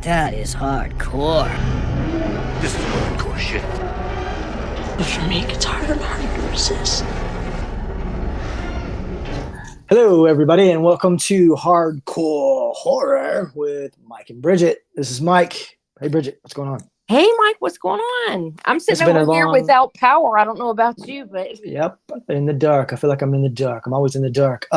That is hardcore. This is hardcore shit. But for me, it gets harder and harder to resist. Hello, everybody, and welcome to Hardcore Horror with Mike and Bridget. This is Mike. Hey, Bridget, what's going on? Hey, Mike, what's going on? I'm sitting over here without power. I don't know about you, but... Yep, in the dark. I feel like I'm in the dark. I'm always in the dark.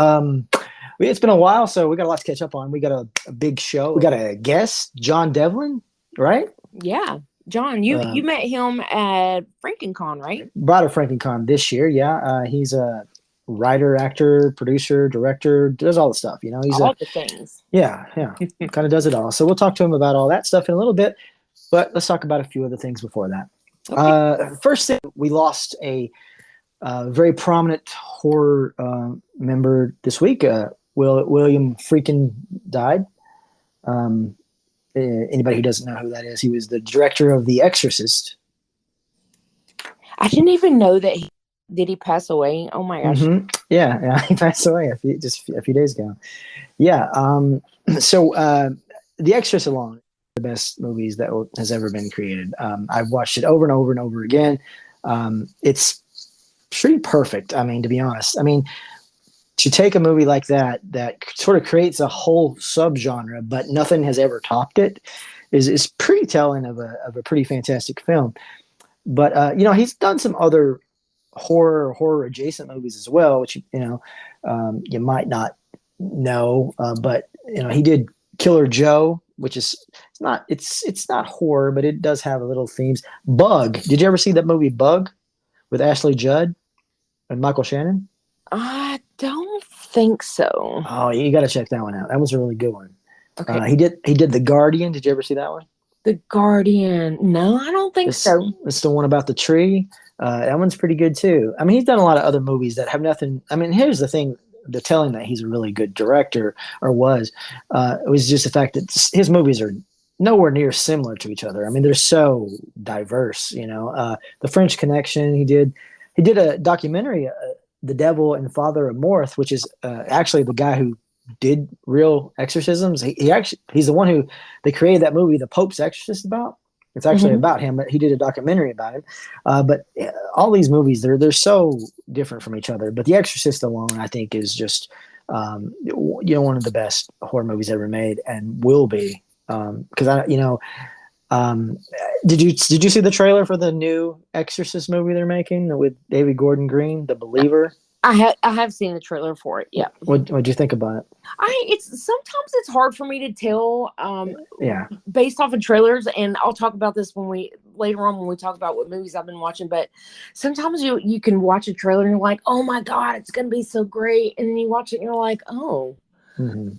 It's been a while, so we got a lot to catch up on. We got a big show. We got a guest, Jon Devlin, right? Yeah. John, you met him at FrankenCon, right? Brought a FrankenCon this year, yeah. He's a writer, actor, producer, director, does all the stuff, you know. He's all the things. Yeah. Kind of does it all. So we'll talk to him about all that stuff in a little bit, but let's talk about a few other things before that. Okay. First thing, we lost a very prominent horror member this week. William Friedkin died. Anybody who doesn't know who that is, he was the director of The Exorcist. I didn't even know that did he pass away? Oh my gosh. Mm-hmm. Yeah, he passed away just a few days ago. Yeah. So The Exorcist alone, the best movies that has ever been created. I've watched it over and over and over again. It's pretty perfect. I mean, to be honest, to take a movie like that sort of creates a whole subgenre, but nothing has ever topped it, is pretty telling of a pretty fantastic film. But he's done some other horror adjacent movies as well, which you might not know. But he did Killer Joe, which is it's not horror, but it does have a little themes. Bug. Did you ever see that movie Bug with Ashley Judd and Michael Shannon? I don't think so. Oh, you got to check that one out. That was a really good one. Okay. He did The Guardian. Did you ever see that one? The Guardian. No, I don't think so. It's the one about the tree. That one's pretty good too. He's done a lot of other movies that have nothing. Here's the thing: the telling that he's a really good director or was, it was just the fact that his movies are nowhere near similar to each other. They're so diverse. The French Connection. He did a documentary, The Devil and Father Amorth, which is actually the guy who did real exorcisms. He's the one who they created that movie, The Pope's Exorcist, about. It's actually about him, but he did a documentary about him. But all these movies, they're so different from each other. But The Exorcist alone, I think, is just one of the best horror movies ever made, and will be. Because did you see the trailer for the new Exorcist movie they're making with David Gordon Green, The Believer? I have seen the trailer for it. Yeah. What'd you think about it? Sometimes it's hard for me to tell. Yeah. Based off of trailers, and I'll talk about this later on when we talk about what movies I've been watching. But sometimes you can watch a trailer and you're like, oh my god, it's gonna be so great, and then you watch it and you're like, oh,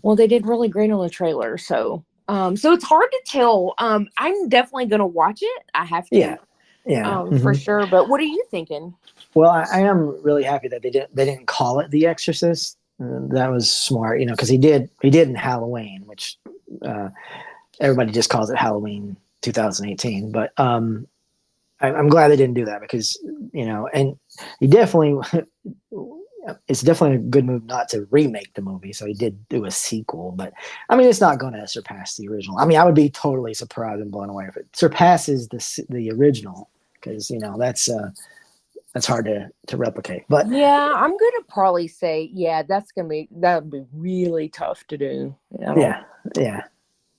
well, they did really great on the trailer. So it's hard to tell. I'm definitely gonna watch it. I have to. Yeah. For sure. But what are you thinking? Well, I am really happy that they didn't call it The Exorcist. That was smart, because he did in Halloween, which everybody just calls it Halloween 2018. But I'm glad they didn't do that because and he definitely it's definitely a good move not to remake the movie. So he did do a sequel, but it's not going to surpass the original. I would be totally surprised and blown away if it surpasses the original, because that's hard to replicate. But yeah, I'm gonna probably say that would be really tough to do. Yeah.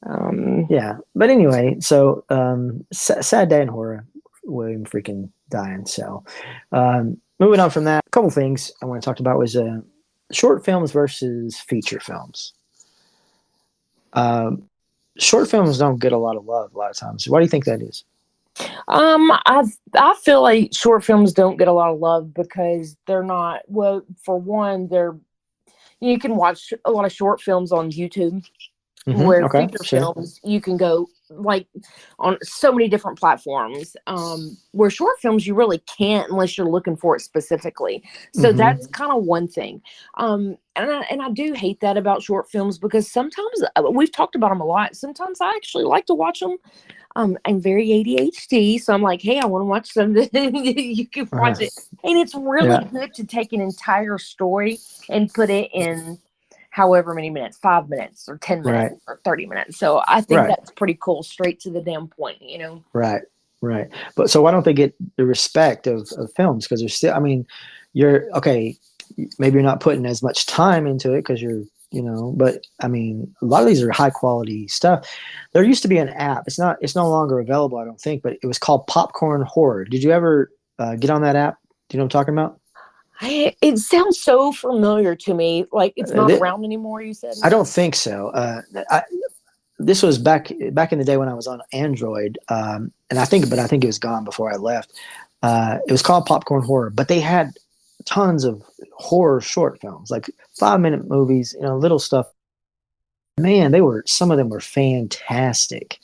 But anyway, so sad day in horror. William Friedkin dying. So moving on from that, a couple things I want to talk about was short films versus feature films. Short films don't get a lot of love a lot of times. Why do you think that is? I feel like short films don't get a lot of love because they're not, well, for one, you can watch a lot of short films on YouTube, where feature films you can go like on so many different platforms, where short films you really can't unless you're looking for it specifically. So that's kind of one thing. And I do hate that about short films, because sometimes we've talked about them a lot. Sometimes I actually like to watch them. I'm very ADHD, so I'm like, hey, I want to watch something. You can watch it. And it's really good to take an entire story and put it in however many minutes, 5 minutes or 10 minutes or 30 minutes. So I think that's pretty cool. Straight to the damn point, you know? Right. But so why don't they get the respect of films? Because they're still, I mean, you're okay. Maybe you're not putting as much time into it because you're, you know, but I mean, a lot of these are high quality stuff. There used to be an app. It's no longer available, I don't think, but it was called Popcorn Horror. Did you ever get on that app? Do you know what I'm talking about? It sounds so familiar to me. Like it's not around anymore, you said? I don't think so. This was back in the day when I was on Android, and I think it was gone before I left. It was called Popcorn Horror, but they had tons of horror short films, like 5-minute movies, you know, little stuff. Man, some of them were fantastic,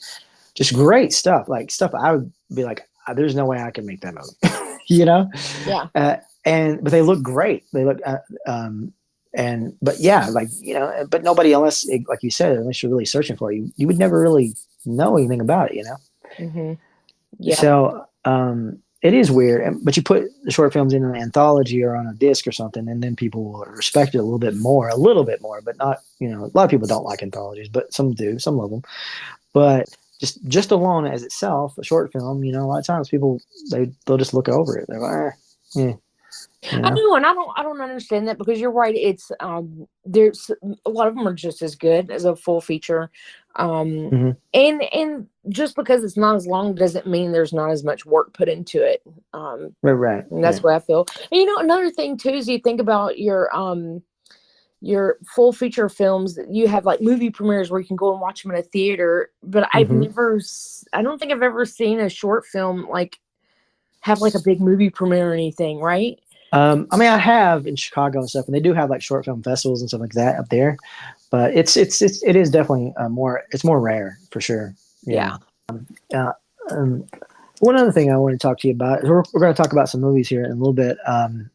just great stuff. Like stuff I would be like, there's no way I can make that movie, you know? Yeah. But they look great. They look, but yeah, like, you know, but nobody, unless, like you said, unless you're really searching for it, you would never really know anything about it, you know? Mm-hmm. Yeah. So, it is weird, but you put the short films in an anthology or on a disc or something, and then people will respect it a little bit more, but not, you know, a lot of people don't like anthologies, but some do, some love them. But just alone as itself, a short film, you know, a lot of times people, they'll just look over it. They're like, yeah. You know? I do, and I don't understand that because you're right. It's there's a lot of them are just as good as a full feature, and just because it's not as long doesn't mean there's not as much work put into it. Right. And that's what I feel. And you know, another thing too is you think about your full feature films. You have like movie premieres where you can go and watch them in a theater, but I don't think I've ever seen a short film like have like a big movie premiere or anything, right? I mean, I have in Chicago and stuff, and they do have like short film festivals and stuff like that up there. But it is definitely more rare for sure. Yeah. One other thing I want to talk to you about is we're going to talk about some movies here in a little bit. And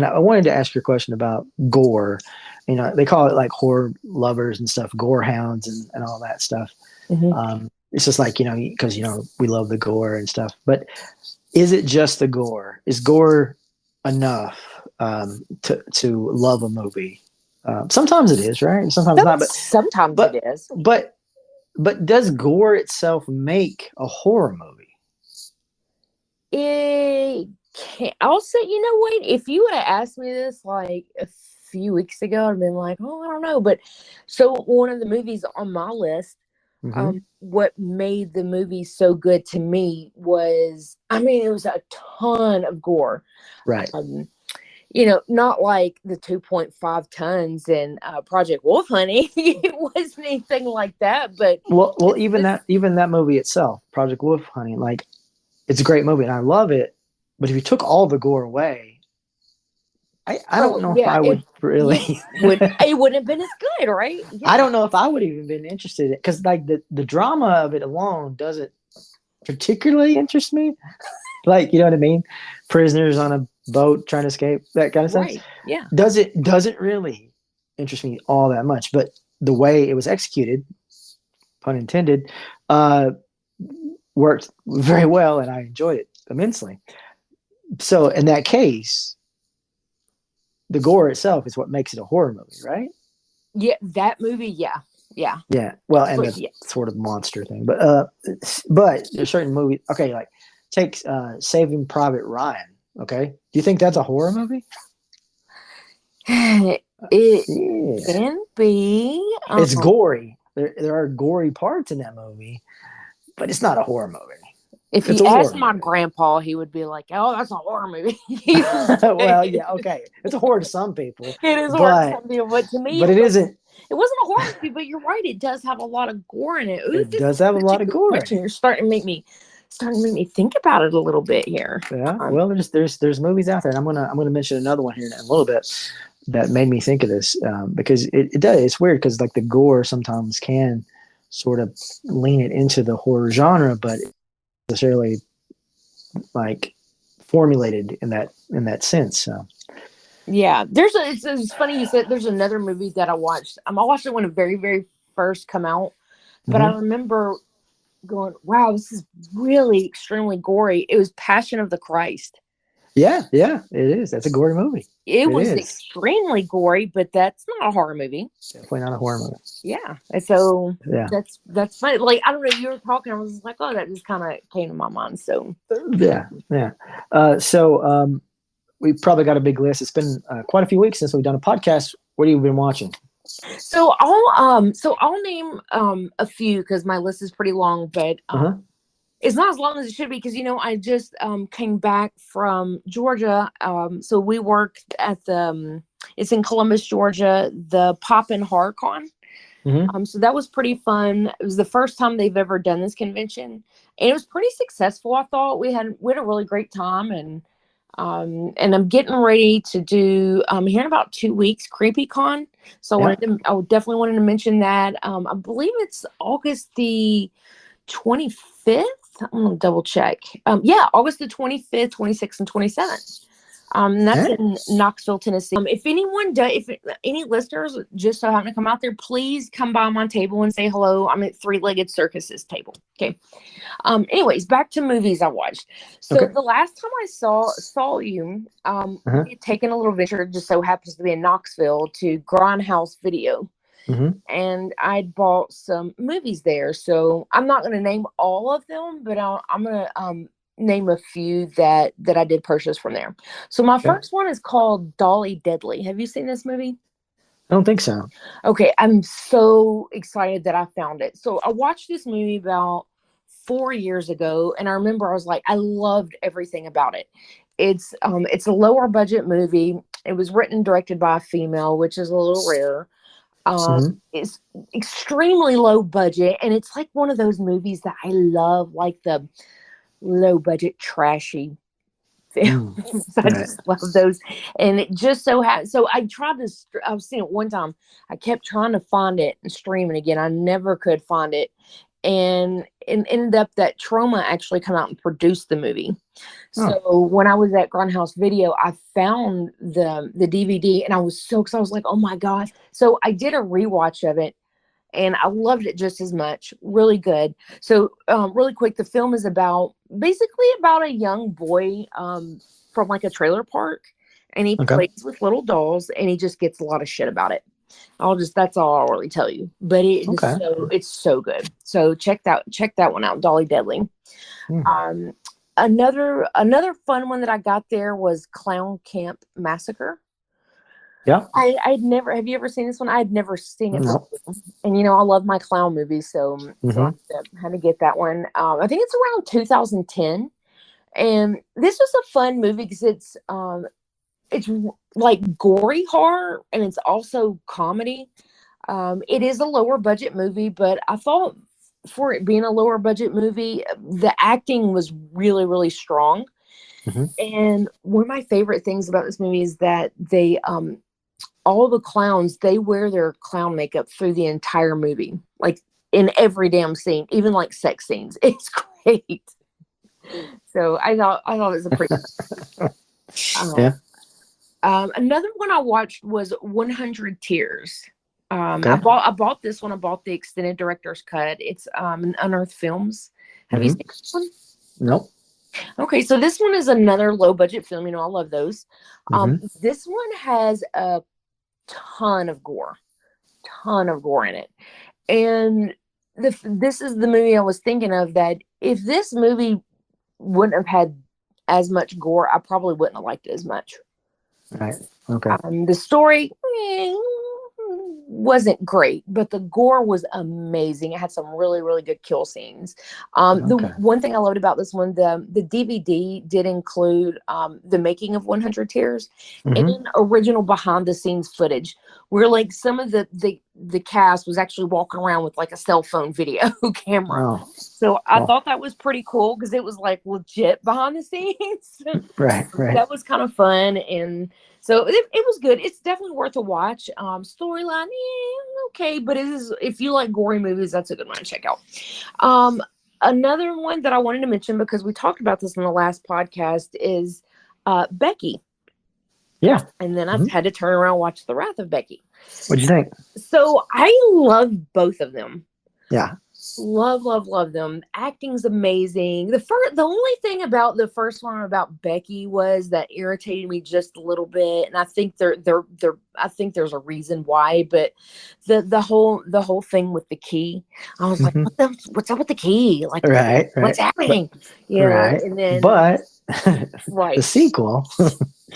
I wanted to ask you a question about gore. You know, they call it like horror lovers and stuff, gorehounds and all that stuff. Mm-hmm. It's just like, you know, because, you know, we love the gore and stuff. But is it just the gore? Is gore enough to love a movie? Sometimes it is, right? Sometimes not. But sometimes it is. But does gore itself make a horror movie? It can't. I'll say, you know what? If you would have asked me this like a few weeks ago, I'd been like, oh, I don't know. But so one of the movies on my list, what made the movie so good to me was, I mean, it was a ton of gore. Right. You know, not like the 2.5 tons in Project Wolf Honey. It wasn't anything like that. But even that movie itself, Project Wolf Honey, like it's a great movie and I love it. But if you took all the gore away, I don't know if I would really. It wouldn't have been as good, right? Yeah. I don't know if I would even been interested in it because like the drama of it alone doesn't particularly interest me. Like, you know what I mean? Prisoners on a boat trying to escape, that kind of stuff. Right. Yeah. Doesn't really interest me all that much, but the way it was executed, pun intended, worked very well, and I enjoyed it immensely. So in that case, the gore itself is what makes it a horror movie, right? Yeah, that movie, yeah. Well, and the sort of monster thing, but there's certain movies. Okay, like take Saving Private Ryan. Okay, do you think that's a horror movie? It can be. It's gory. There are gory parts in that movie, but it's not a horror movie. If you asked my grandpa, he would be like, "Oh, that's a horror movie." Well, yeah, okay, it's a horror to some people. It is horror to some people, but to me, but it isn't. It wasn't a horror movie, but you're right. It does have a lot of gore in it. It does have a lot of gore. You're starting to make me think about it a little bit here. Yeah. Well, there's movies out there, and I'm gonna mention another one here in a little bit that made me think of this because it does. It's weird because like the gore sometimes can sort of lean it into the horror genre, but it's necessarily like formulated in that sense. So. Yeah, it's funny you said there's another movie that I watched. I watched it when it very, very first come out, but I remember going, "Wow, this is really extremely gory." It was Passion of the Christ. Yeah, it is. That's a gory movie. It was is extremely gory, but that's not a horror movie. definitely not a horror movie. Yeah, and so Yeah, that's funny. Like, I don't know, you were talking, I was like, oh, that just kind of came to my mind. So yeah. We probably got a big list. It's been quite a few weeks since we've done a podcast. What have you been watching? So I'll name a few because my list is pretty long, but it's not as long as it should be because I just came back from Georgia. So we worked at the it's in Columbus, Georgia, the Pop and Horror Con. So that was pretty fun. It was the first time they've ever done this convention, and it was pretty successful. I thought we had a really great time, and I'm getting ready to do here in about 2 weeks CreepyCon. So I definitely wanted to mention that. I believe it's August the 25th. I'm gonna double check. August the 25th, 26th, and 27th. That's in Knoxville, Tennessee. If any listeners just so happen to come out there, please come by my table and say hello. I'm at Three-Legged Circus's table. Okay. Anyways, back to movies I watched. So the last time I saw you, we had taken a little venture, just so happens to be in Knoxville, to Grindhouse Video. And I'd bought some movies there. So I'm not going to name all of them, but I'm going to name a few that I did purchase from there. So my first one is called Dolly Deadly. Have you seen this movie? I don't think so. Okay, I'm so excited that I found it. So I watched this movie about 4 years ago, and I remember I was like, I loved everything about it. It's a lower budget movie. It was written and directed by a female, which is a little rare. It's extremely low budget, and it's like one of those movies that I love, like the low budget trashy films. I just love those. And it just so happened, so I was seeing it one time. I kept trying to find it and stream it again. I never could find it, and it ended up that Trauma actually come out and produced the movie. So when I was at Grindhouse Video, I found the DVD, and I was so excited. I was like, oh my god. So I did a rewatch of it, and I loved it just as much. Really good. So really quick, the film is basically about a young boy from like a trailer park, and he plays with little dolls, and he just gets a lot of shit about it. That's all I'll really tell you. But it's so good. So check that one out, Dolly Deadly. Another fun one that I got there was Clown Camp Massacre. Yeah. I'd never, have you ever seen this one? I'd never seen it before. And I love my clown movies, so I had to get that one. I think it's around 2010. And this was a fun movie because it's like gory horror, and it's also comedy. It is a lower budget movie, but I thought for it being a lower budget movie, the acting was really, really strong. And one of my favorite things about this movie is that they all the clowns, they wear their clown makeup through the entire movie, like in every damn scene, even like sex scenes. It's great. So I thought it was a pretty another one I watched was 100 Tears. I bought this one. I bought the extended director's cut. It's Unearthed Films. Have you seen this one? Nope. Okay, so this one is another low budget film. I love those. This one has a ton of gore in it, and this is the movie I was thinking of, that if this movie wouldn't have had as much gore, I probably wouldn't have liked it as much. Right. Okay. The story wasn't great, but the gore was amazing. It had some really, really good kill scenes. The one thing I loved about this one, the DVD did include the making of 100 Tears and original behind the scenes footage, where like some of the cast was actually walking around with like a cell phone video camera. So I thought that was pretty cool because it was like legit behind the scenes. Right. That was kind of fun, and so it was good. It's definitely worth a watch. Storyline, okay, but if you like gory movies, that's a good one to check out. Another one that I wanted to mention, because we talked about this in the last podcast, is Becky. Yeah. And then I had to turn around and watch The Wrath of Becky. What'd you think? So I love both of them. Yeah. Love them. Acting's amazing. The only thing about the first one about Becky was that irritated me just a little bit, and I think I think there's a reason why. But the whole thing with the key, I was like, what's up with the key? Like, right. What's happening? Right. And then but right, the sequel,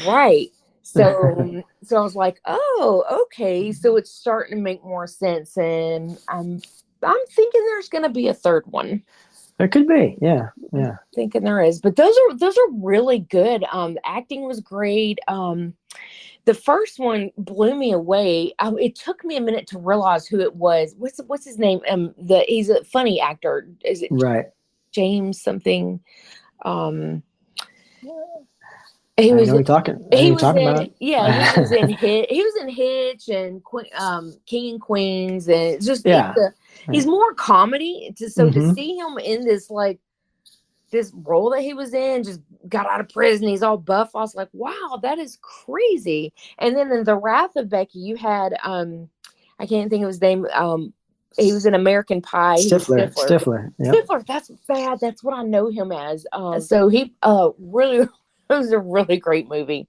right. So I was like, oh, okay. So it's starting to make more sense, and I'm thinking there's going to be a third one. There could be, yeah. I'm thinking there is, but those are really good. Acting was great. The first one blew me away. It took me a minute to realize who it was. What's his name? He's a funny actor. Is it right? James something? He was talking about. Yeah, he was in Hitch and King and Queens, and it's just he's more comedy. To see him in this this role that he was in, just got out of prison, he's all buff. I was like, wow, that is crazy. And then in The Wrath of Becky, you had I can't think of his name. He was in American Pie. Stifler. Yep. Stifler. That's bad. That's what I know him as. So he really. It was a really great movie.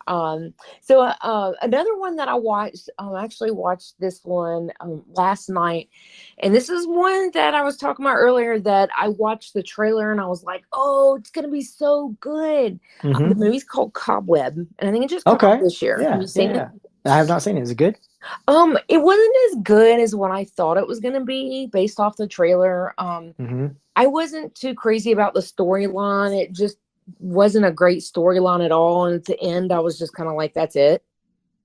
So another one that I watched, I actually watched this one last night. And this is one that I was talking about earlier that I watched the trailer and I was like, oh, it's going to be so good. The movie's called Cobweb. And I think it just came out this year. Yeah, have you seen it? I have not seen it. Is it good? It wasn't as good as what I thought it was going to be based off the trailer. I wasn't too crazy about the storyline. It just wasn't a great storyline at all, and at the end I was just kind of like, that's it.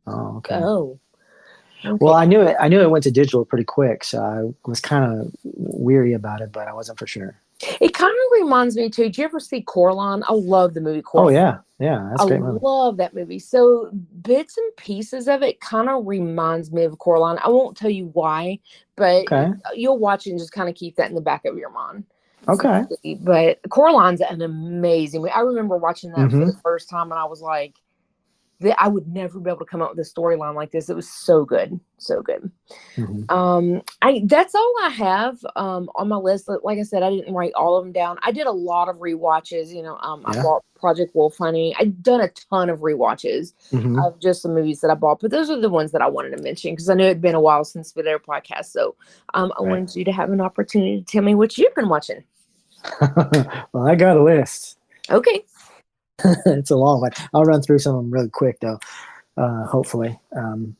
Okay. Okay. Well, I knew it went to digital pretty quick, so I was kind of weary about it, but I wasn't for sure. It kind of reminds me too, did you ever see Coraline? I love the movie Coraline. That's a great movie. I love that movie. So bits and pieces of it kind of reminds me of Coraline. I won't tell you why, but you'll watch it and just kind of keep that in the back of your mind. Okay. But Coraline's an amazing movie. I remember watching that for the first time and I was like, I would never be able to come up with a storyline like this. It was so good. So good. That's all I have on my list. Like I said, I didn't write all of them down. I did a lot of rewatches. I bought Project Wolf Honey. I've done a ton of rewatches of just the movies that I bought, but those are the ones that I wanted to mention because I knew it'd been a while since we did our podcast. So I wanted you to have an opportunity to tell me what you've been watching. Well, I got a list. Okay. It's a long one. I'll run through some of them really quick though. Hopefully. All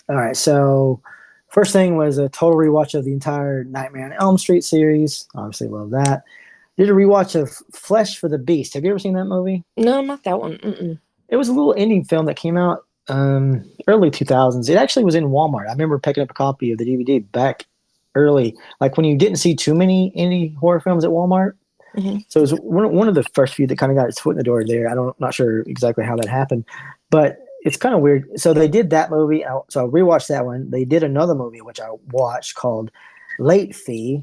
right. So first thing was a total rewatch of the entire Nightmare on Elm Street series. Obviously love that. Did a rewatch of Flesh for the Beast. Have you ever seen that movie? No, not that one. It was a little indie film that came out early 2000s. It actually was in Walmart. I remember picking up a copy of the DVD back early, like when you didn't see too many indie horror films at Walmart. So it was one of the first few that kind of got its foot in the door there. Not sure exactly how that happened, but it's kind of weird. So they did that movie. So I rewatched that one. They did another movie which I watched called Late Fee,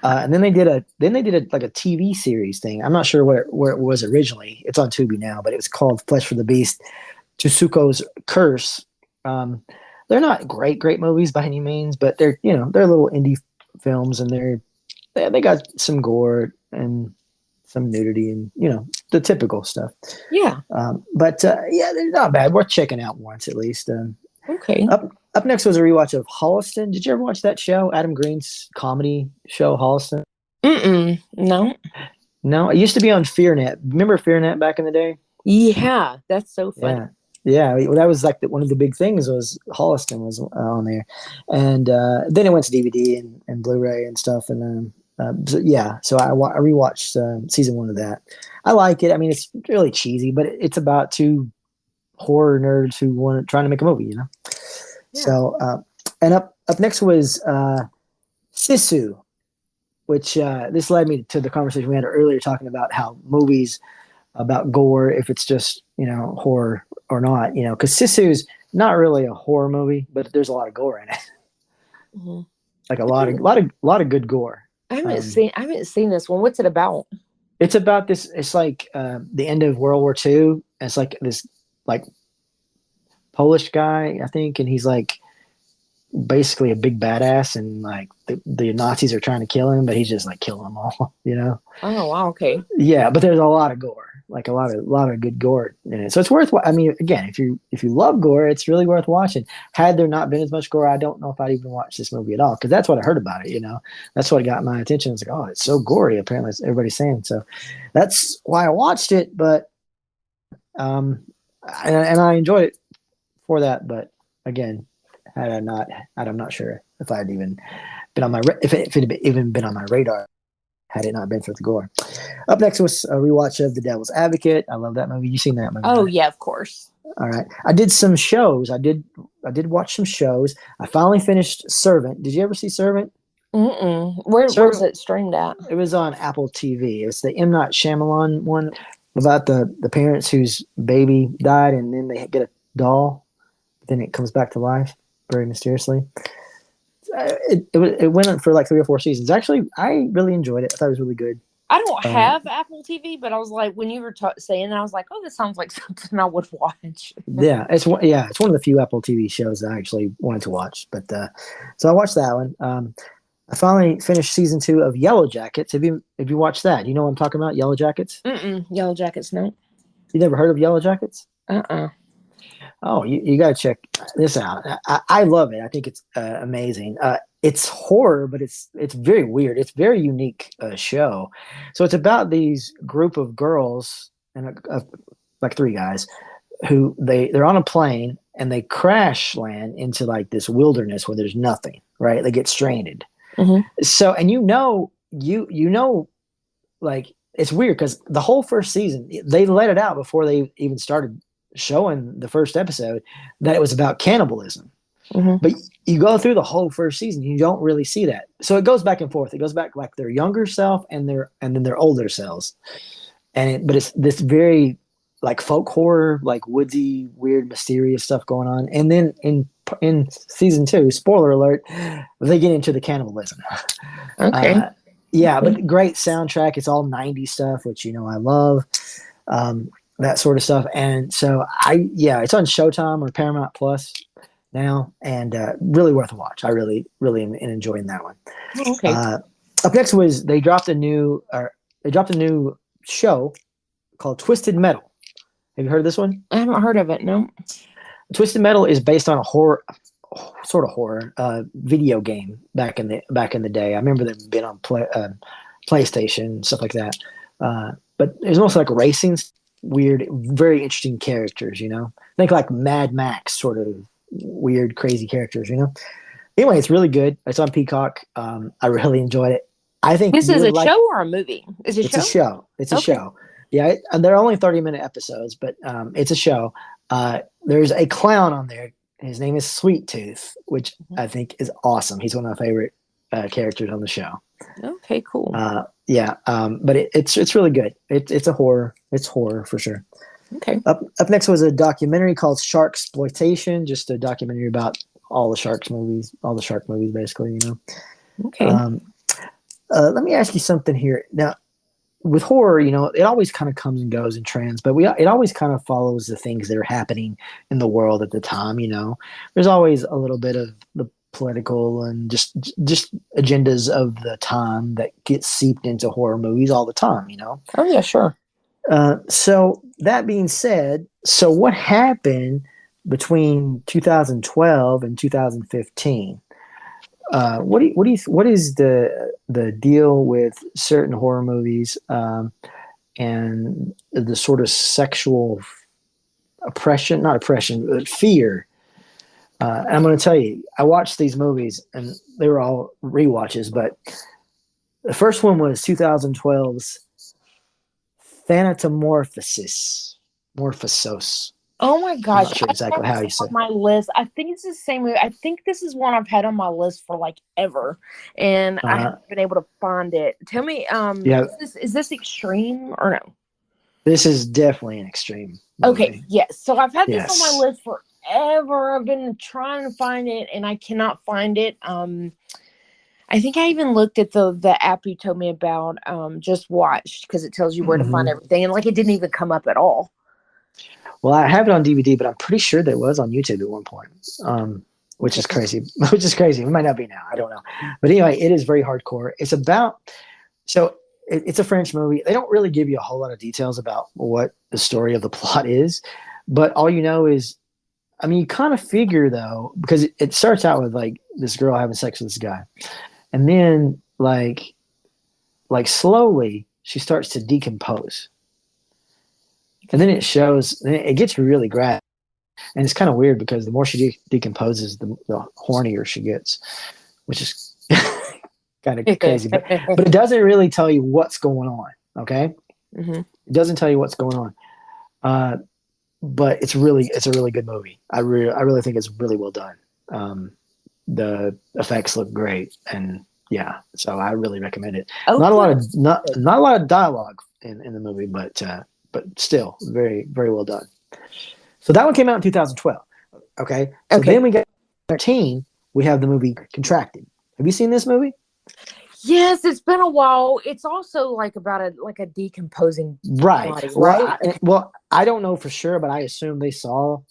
and then they did a like a TV series thing. I'm not sure where it was originally. It's on Tubi now, but it was called Flesh for the Beast: Tsuko's Curse. They're not great movies by any means, but they're little indie films, and they got some gore and some nudity and the typical stuff. But they're not bad. Worth checking out once at least. Okay. Up next was a rewatch of Holliston. Did you ever watch that show? Adam Green's comedy show Holliston. No, it used to be on FearNet. Remember FearNet back in the day? Yeah, that's so funny. Yeah, well, that was like one of the big things was Holliston was on there, and then it went to DVD and Blu-ray and stuff, and so I rewatched season 1 of that. I like it. I mean, it's really cheesy, but it's about two horror nerds who trying to make a movie, Yeah. So and up next was Sisu, which this led me to the conversation we had earlier talking about how movies about gore, if it's just horror or not, because Sisu's not really a horror movie, but there's a lot of gore in it. Like a lot of good gore. I haven't seen this one. What's it about? It's about this. It's like the end of World War II. It's like this Polish guy, I think, and he's like basically a big badass, and like the Nazis are trying to kill him, but he's just like killing them all, you know? Oh, wow. Okay. Yeah, but there's a lot of gore, like a lot of good gore in it. So it's worth. I mean, again, if you love gore, it's really worth watching. Had there not been as much gore, I don't know if I'd even watch this movie at all, because that's what I heard about it. You know, that's what got my attention. It's like, oh, it's so gory. Apparently, everybody's saying so. That's why I watched it, but and I enjoyed it for that. But again, I'm not sure if I'd even been on my if it had even been on my radar had it not been for the gore. Up next was a rewatch of The Devil's Advocate. I love that movie. You seen that movie? Oh, right? yeah, of course. All right. I did some shows. I did watch some shows. I finally finished Servant. Did you ever see Servant? Where was it streamed at? It was on Apple TV. It's the M. Night Shyamalan one about the parents whose baby died, and then they get a doll. Then it comes back to life very mysteriously. It went on for like 3 or 4 seasons. Actually, I really enjoyed it. I thought it was really good. I don't have Apple TV, but I was like, when you were saying that, I was like, oh, this sounds like something I would watch. It's one of the few Apple TV shows that I actually wanted to watch. But so I watched that one. I finally finished season 2 of Yellow Jackets. Have you watched that? You know what I'm talking about? Yellow Jackets? Yellow Jackets, no. You never heard of Yellow Jackets? Oh, you got to check this out. I love it. I think it's amazing. It's horror, but it's very weird. It's a very unique show. So it's about these group of girls and like 3 guys who they're on a plane and they crash land into like this wilderness where there's nothing, right? They get stranded. So, and you know, like it's weird because the whole first season, they let it out before they even started showing the first episode that it was about cannibalism. But you go through the whole first season, you don't really see that. So it goes back and forth. It goes back like their younger self and then their older selves. But it's this very like folk horror, like woodsy, weird, mysterious stuff going on. And then in season 2, spoiler alert, they get into the cannibalism. Okay. But great soundtrack. It's all 90s stuff, which I love. That sort of stuff. And so it's on Showtime or Paramount Plus now, and really worth a watch. I really am enjoying that one. Okay. Up next was they dropped a new show called Twisted Metal. Have you heard of this one? I haven't heard of it. No. Twisted Metal is based on a sort of horror video game back in the day. I remember them being on PlayStation, stuff like that. But there's also like racing, weird, very interesting characters. Think like Mad Max, sort of weird, crazy characters. Anyway, it's really good. It's on Peacock. I really enjoyed it. I think this is a show or a movie? It's a show. It's a show. Yeah, and they're only 30-minute episodes, but it's a show. There's a clown on there. His name is Sweet Tooth, which I think is awesome. He's one of my favorite characters on the show. Okay, cool. But it's really good. It's a horror. It's horror for sure. Okay. Up next was a documentary called Sharksploitation, just a documentary about all the shark movies basically. Okay. Let me ask you something here. Now, with horror, it always kind of comes and goes in trends, but it always kind of follows the things that are happening in the world at the time. There's always a little bit of the political and just agendas of the time that get seeped into horror movies all the time. Oh yeah, sure. So that being said, what happened between 2012 and 2015? What is the deal with certain horror movies and the sort of sexual not oppression, but fear? And I'm going to tell you, I watched these movies and they were all rewatches, but the first one was 2012's Thanatomorphosis. Morphosis. Oh my gosh. I'm not sure exactly how you say it. On my list. I think it's the same movie. I think this is one I've had on my list for like ever. And I haven't been able to find it. Tell me, is this extreme or no? This is definitely an extreme movie. Okay, yes. So I've had this on my list forever. I've been trying to find it and I cannot find it. I think I even looked at the app you told me about, Just Watched, because it tells you where to find everything. And like it didn't even come up at all. Well, I have it on DVD, but I'm pretty sure that it was on YouTube at one point. which is crazy. Which is crazy. It might not be now. I don't know. But anyway, it is very hardcore. It's about it's a French movie. They don't really give you a whole lot of details about what the story of the plot is, but all you know is, I mean, you kind of figure though, because it starts out with like this girl having sex with this guy, and then like slowly she starts to decompose, and then it gets really graphic, and it's kind of weird because the more she decomposes, the hornier she gets, which is kind of crazy, but it doesn't really tell you what's going on. Okay, it doesn't tell you what's going on, but it's a really good movie. I really think it's really well done. The effects look great, and yeah, so I really recommend it. Oh, not a lot of dialogue in the movie, but still very, very well done. So that one came out in 2012. Okay, so then we got 13. We have the movie Contracted. Have you seen this movie? Yes, it's been a while. It's also like about a decomposing body, right? Well, I don't know for sure, but I assume they saw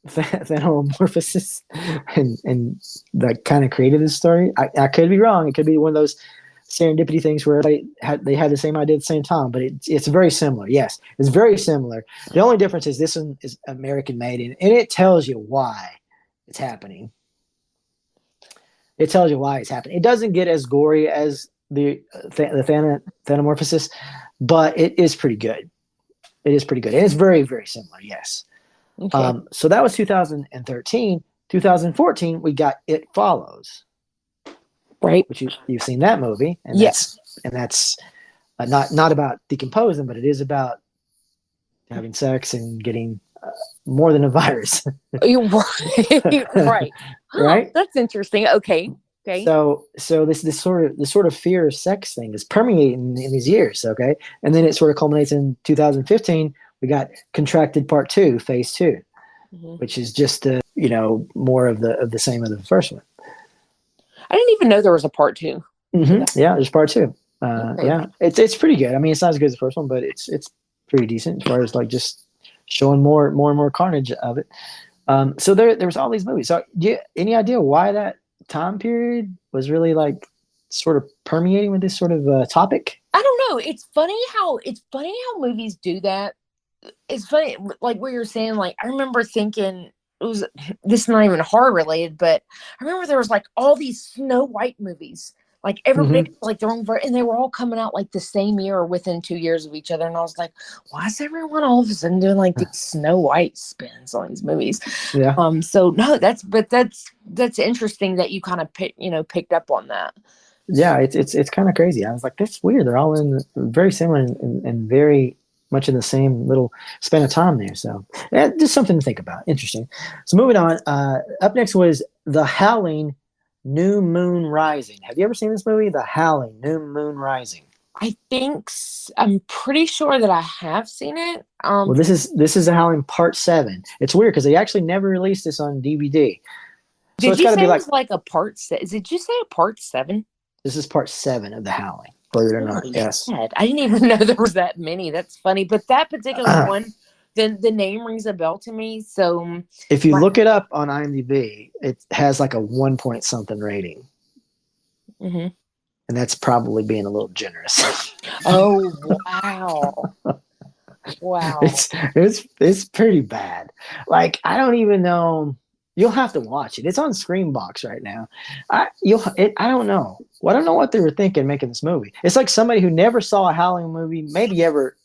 Phenomorphosis and that kind of created this story. I could be wrong. It could be one of those serendipity things where they had the same idea at the same time, but it's very similar. Yes, it's very similar. The only difference is this one is American made, and it tells you why it's happening. It tells you why it's happening. It doesn't get as gory as the Phenomorphosis, but it is pretty good. It is pretty good. And it's very, very similar, yes. Okay. So that was 2013. 2014, we got It Follows. Right. Which you've seen that movie. And yes. That's not about decomposing, but it is about having sex and getting more than a virus. You're right. Right. Right. That's interesting. Okay. So this sort of fear of sex thing is permeating in these years. Okay. And then it sort of culminates in 2015. We got Contracted Part 2, Phase 2, which is just more of the same of the first one. I didn't even know there was a Part 2. Yeah, there's Part 2. Yeah, it's pretty good. I mean, it's not as good as the first one, but it's pretty decent as far as like just showing more and more carnage of it. So there was all these movies. So any idea why that time period was really like sort of permeating with this sort of topic? I don't know. It's funny how movies do that. It's funny, like what you're saying. Like I remember thinking this is not even horror related, but I remember there was like all these Snow White movies. Like everybody like their own and they were all coming out like the same year or within 2 years of each other. And I was like, why is everyone all of a sudden doing like these Snow White spins on these movies? Yeah. So no, that's interesting that you kind of picked up on that. Yeah, it's kind of crazy. I was like, that's weird. They're all in very similar and very much in the same little span of time there. So just something to think about. Interesting. So moving on. Up next was The Howling, New Moon Rising. Have you ever seen this movie, The Howling, New Moon Rising? I'm pretty sure that I have seen it. Well, this is The Howling Part 7. It's weird because they actually never released this on DVD. So did you say it was like a Part 7? Did you say a Part 7? This is Part 7 of The Howling. Believe it or not, yes. I didn't even know there was that many. That's funny. But that particular one, the name rings a bell to me. So if you look it up on IMDb, it has like a 1 point something rating. Mm-hmm. And that's probably being a little generous. Oh, wow. Wow. It's pretty bad. Like, I don't even know. You'll have to watch it. It's on Screenbox right now. I don't know. Well, I don't know what they were thinking making this movie. It's like somebody who never saw a Howling movie, maybe ever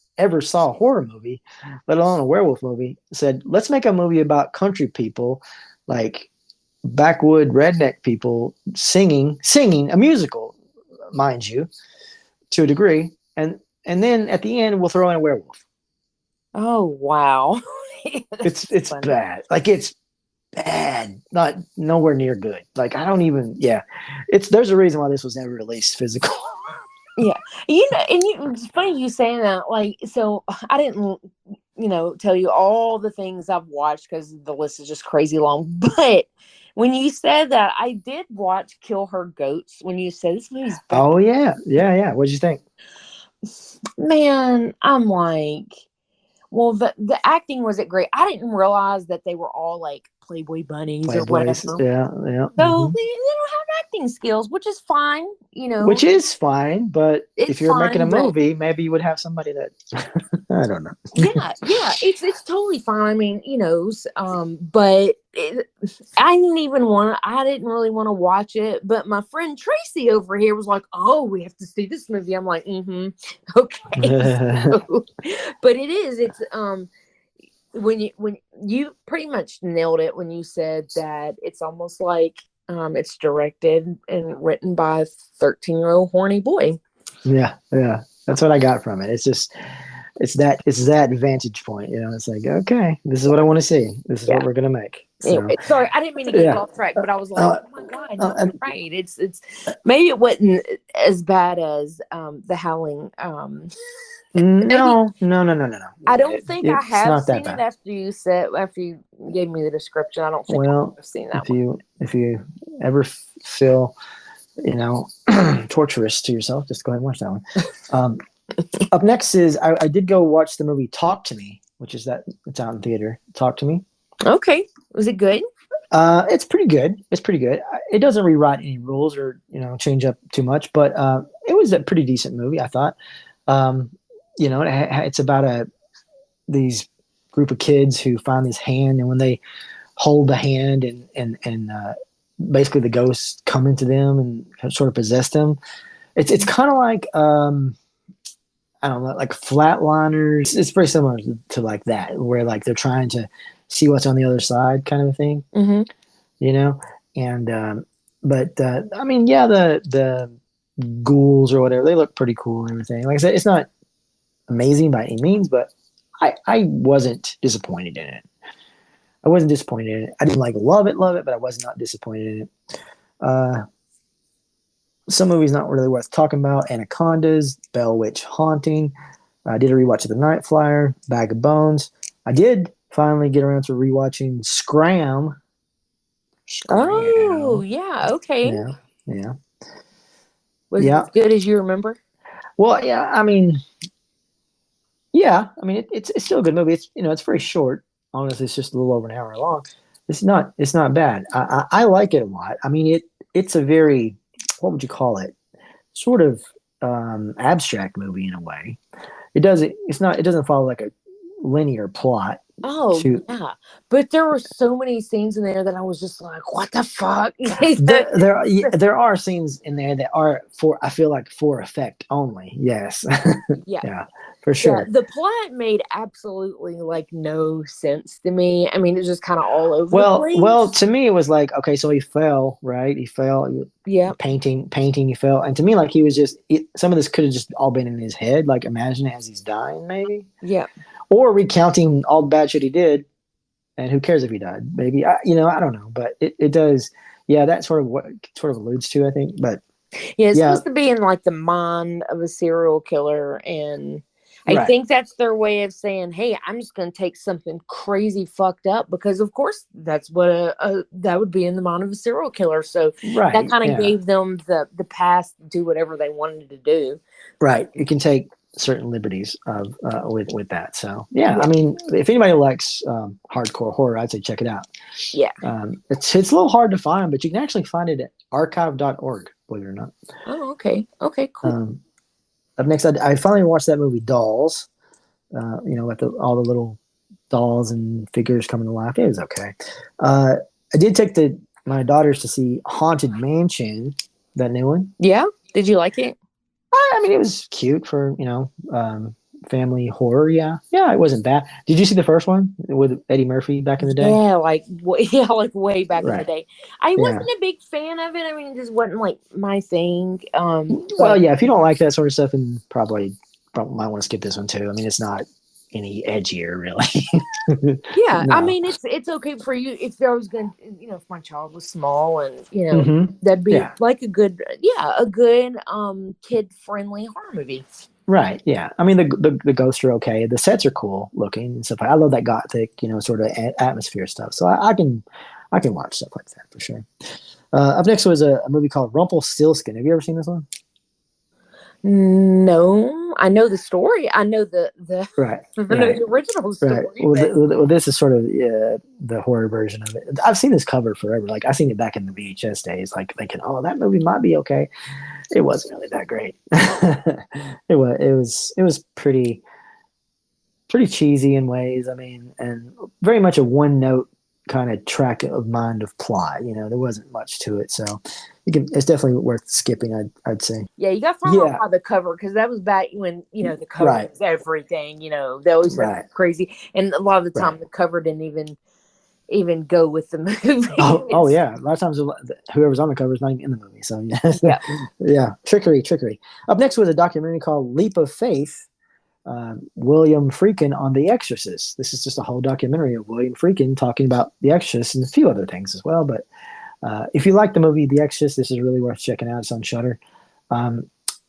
saw a horror movie, let alone a werewolf movie, said, let's make a movie about country people, like backwood redneck people singing a musical, mind you, to a degree, and then at the end we'll throw in a werewolf. Oh wow. it's funny. Bad. Like it's bad, not nowhere near good. Like I don't even. Yeah, there's a reason why this was never released physical. Yeah, it's funny you saying that. Like, so I didn't, tell you all the things I've watched because the list is just crazy long. But when you said that, I did watch Kill Her Goats. When you said this movie's bad. Oh yeah. What'd you think? Man, I'm like. Well, the acting wasn't great. I didn't realize that they were all like Playboy bunnies or Playboys. whatever. Yeah. So they don't have acting skills, which is fine, Which is fine, but It's if you're making a fine, but- movie, maybe you would have somebody that I don't know. yeah, it's totally fine. I mean, but I didn't really want to watch it. But my friend Tracy over here was like, "Oh, we have to see this movie." I'm like, okay. So, but it's when you pretty much nailed it when you said that it's almost like it's directed and written by a 13-year-old horny boy. Yeah, that's what I got from it. It's just it's that vantage point, it's like, okay, this is what I want to see, this is what we're gonna make. So anyway, sorry, I didn't mean to get you off track, but I was like, oh my god, no, right, it's maybe it wasn't as bad as The Howling. No. I don't think I have seen it bad. after you gave me the description. I don't think I've seen that if you ever feel torturous to yourself, just go ahead and watch that one. Up next is I did go watch the movie Talk to Me, which is it's out in theater. Talk to Me. Okay, was it good? It's pretty good. It doesn't rewrite any rules or change up too much, but it was a pretty decent movie, I thought. It's about these group of kids who find this hand, and when they hold the hand and basically the ghosts come into them and sort of possess them. It's kind of like I don't know, like Flatliners. It's very similar to like that, where like they're trying to see what's on the other side, kind of a thing. And but I mean, yeah, the ghouls or whatever, they look pretty cool and everything. Like I said, it's not amazing by any means, but I wasn't disappointed in it. I didn't love it, but I was not disappointed in it. Some movies not really worth talking about: Anacondas, Bell Witch Haunting. I did a rewatch of The Night Flyer, Bag of Bones. I did finally get around to rewatching Scram. Oh, yeah, okay. Yeah. Was it as good as you remember? Well, yeah, I mean, it's still a good movie. It's it's very short. Honestly, it's just a little over an hour long. It's not bad. I like it a lot. I mean, it's a very, what would you call it? Sort of abstract movie in a way. It doesn't follow like a linear plot. Oh, yeah. But there were so many scenes in there that I was just like, what the fuck? there are scenes in there that are I feel like for effect only. Yes. Yeah, for sure. Yeah, the plot made absolutely like no sense to me. I mean, it's just kind of all over the place. Well, to me it was like, okay, so he fell, right? He fell. Yeah. Painting, he fell. And to me, like, he was just some of this could have just all been in his head. Like, imagine it as he's dying, maybe. Yeah. Or recounting all the bad shit he did, and who cares if he died? Maybe I don't know, but it does. Yeah, that's sort of what alludes to, I think. But yeah, it's supposed to be in like the mind of a serial killer, and I think that's their way of saying, "Hey, I'm just going to take something crazy fucked up," because of course that's what that would be in the mind of a serial killer. So that kind of gave them the pass to do whatever they wanted to do. Right. You can take certain liberties with that. So yeah, I mean, if anybody likes hardcore horror, I'd say check it out. Yeah. It's a little hard to find, but you can actually find it at archive.org, believe it or not. Oh, okay, cool. Up next, I finally watched that movie Dolls. With all the little dolls and figures coming to life. It was okay. I did take my daughters to see Haunted Mansion, that new one. Yeah, did you like it? I mean, it was cute for family horror. Yeah, it wasn't bad. Did you see the first one with Eddie Murphy back in the day? Yeah, like way back in the day. I wasn't a big fan of it. I mean, it just wasn't like my thing. Well, yeah, if you don't like that sort of stuff, then probably might want to skip this one too. I mean, it's not any edgier, really. Yeah, no. I mean, it's okay for you if I was going to, if my child was small and that'd be like a good kid friendly horror movie. Right. Yeah. I mean, the ghosts are okay. The sets are cool looking and stuff. I love that gothic, sort of atmosphere stuff. So I can watch stuff like that for sure. Up next was a movie called Rumpelstiltskin. Have you ever seen this one? No, I know the story. I know the right. I know the original story. Right. Well, this is sort of the horror version of it. I've seen this cover forever. Like I've seen it back in the VHS days. Like thinking, oh, that movie might be okay. It wasn't really that great. It was pretty cheesy in ways. I mean, and very much a one note kind of track of mind of plot. There wasn't much to it, so it's definitely worth skipping. I'd say. Yeah, you got thrown off by the cover because that was back when the cover was everything. They always went crazy, and a lot of the time the cover didn't even go with the movie. Oh yeah, a lot of times whoever's on the cover is not even in the movie. So yeah, trickery. Up next was a documentary called Leap of Faith. William Friedkin on The Exorcist. This is just a whole documentary of William Friedkin talking about The Exorcist and a few other things as well. But if you like the movie The Exorcist, this is really worth checking out. It's on Shudder.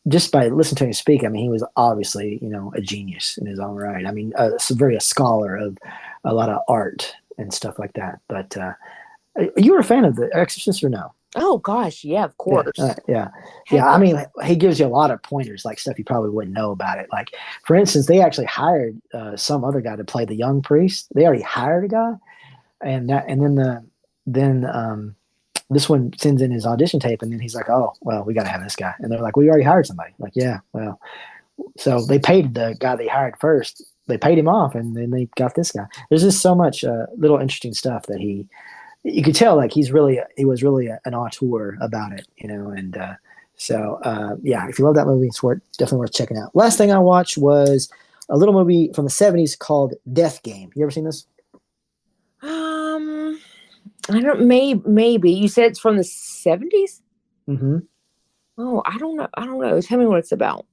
Just by listening to him speak, I mean, he was obviously, a genius in his own right. I mean, a scholar of a lot of art and stuff like that. But you were a fan of The Exorcist or no? Oh gosh, yeah, of course. Yeah. I mean, he gives you a lot of pointers, like stuff you probably wouldn't know about it. Like, for instance, they actually hired some other guy to play the young priest. They already hired a guy, and then this one sends in his audition tape, and then he's like, "Oh, well, we got to have this guy." And they're like, "We already hired somebody." Like, yeah, well, so they paid the guy they hired first. They paid him off, and then they got this guy. There's just so much little interesting stuff that you could tell like he was really an auteur about it, and so if you love that movie, it's definitely worth checking out. Last thing I watched was a little movie from the 70s called Death Game. You ever seen this? I don't, maybe you said it's from the 70s. Mm-hmm. Oh, I don't know. Tell me what it's about.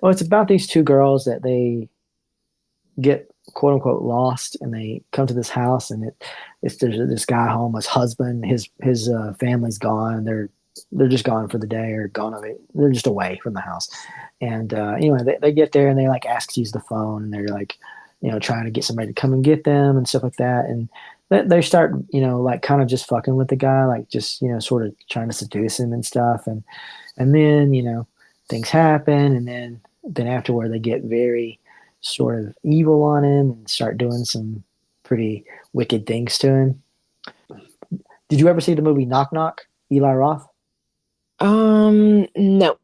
Well, it's about these two girls that they get quote unquote lost, and they come to this house, and there's this guy home, his husband, his family's gone. They're just gone for the day, or gone of it. They're just away from the house. And anyway, they get there, and they like ask to use the phone, and they're like, trying to get somebody to come and get them and stuff like that. And they start, like kind of just fucking with the guy, like just, sort of trying to seduce him and stuff. And then, things happen. And then afterward, they get very sort of evil on him and start doing some pretty wicked things to him. Did you ever see the movie Knock Knock, Eli Roth? No.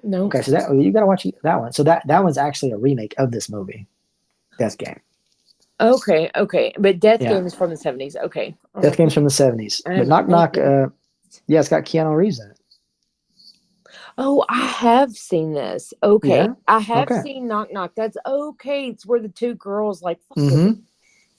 Okay, so you gotta watch that one. So that one's actually a remake of this movie, Death Game. Okay, but Death Game is from the 70s. Okay, Death Game's from the 70s. But Knock Knock, it's got Keanu Reeves in it. Oh, I have seen this. Okay. Yeah? I have seen Knock Knock. That's okay. It's where the two girls like. Mm-hmm.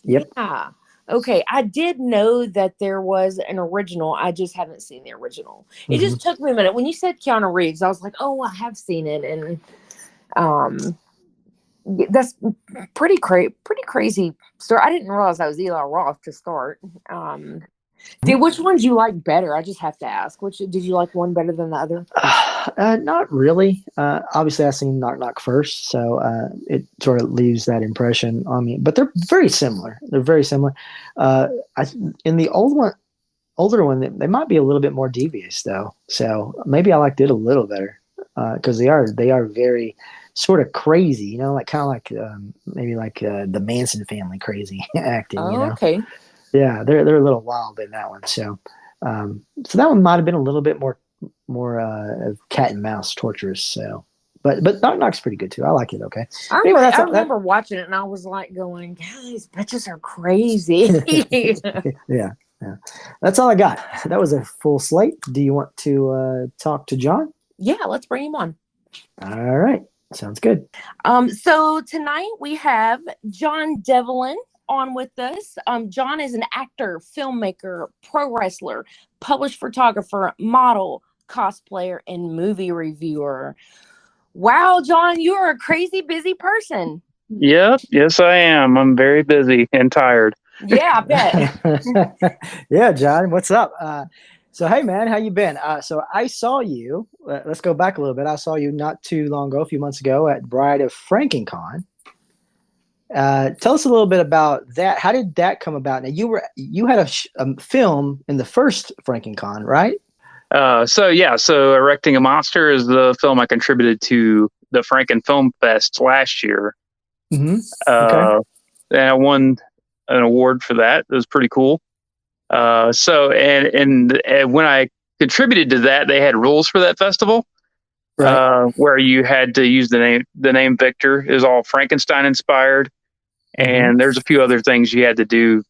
Yep. Yeah. Okay. I did know that there was an original. I just haven't seen the original. Mm-hmm. It just took me a minute. When you said Keanu Reeves, I was like, oh, I have seen it. And that's pretty crazy story. I didn't realize that was Eli Roth to start. Which ones you like better? I just have to ask. Which did you like one better than the other? Not really. Obviously, I seen Knock Knock first, so it sort of leaves that impression on me. But they're very similar. In the older one, they might be a little bit more devious though. So maybe I liked it a little better because they are very sort of crazy. Like kind of like maybe like the Manson family crazy acting. Okay. Yeah, they're a little wild in that one. So that one might have been a little bit more cat and mouse torturous. So, but Knock Knock's pretty good too. I like it. Okay. I remember watching it, and I was like going, "God, these bitches are crazy." yeah. That's all I got. That was a full slate. Do you want to talk to Jon? Yeah, let's bring him on. All right, sounds good. So tonight we have Jon Devlin on with us. Jon is an actor, filmmaker, pro wrestler, published photographer, model, cosplayer, and movie reviewer. Wow, Jon, you are a crazy busy person. Yep, yes I am. I'm very busy and tired. Yeah, I bet. Yeah, Jon, what's up? So hey man, how you been? So I saw you, let's go back a little bit. I saw you not too long ago, a few months ago at Bride of Frankencon. Tell us a little bit about that. How did that come about? Now you had a film in the first Frankencon, right? So Erecting a Monster is the film I contributed to the Franken Film Fest last year. Mm-hmm. And I won an award for that. It was pretty cool. So when I contributed to that, they had rules for that festival, right. Where you had to use the name Victor. It was all Frankenstein inspired, and there's a few other things you had to do,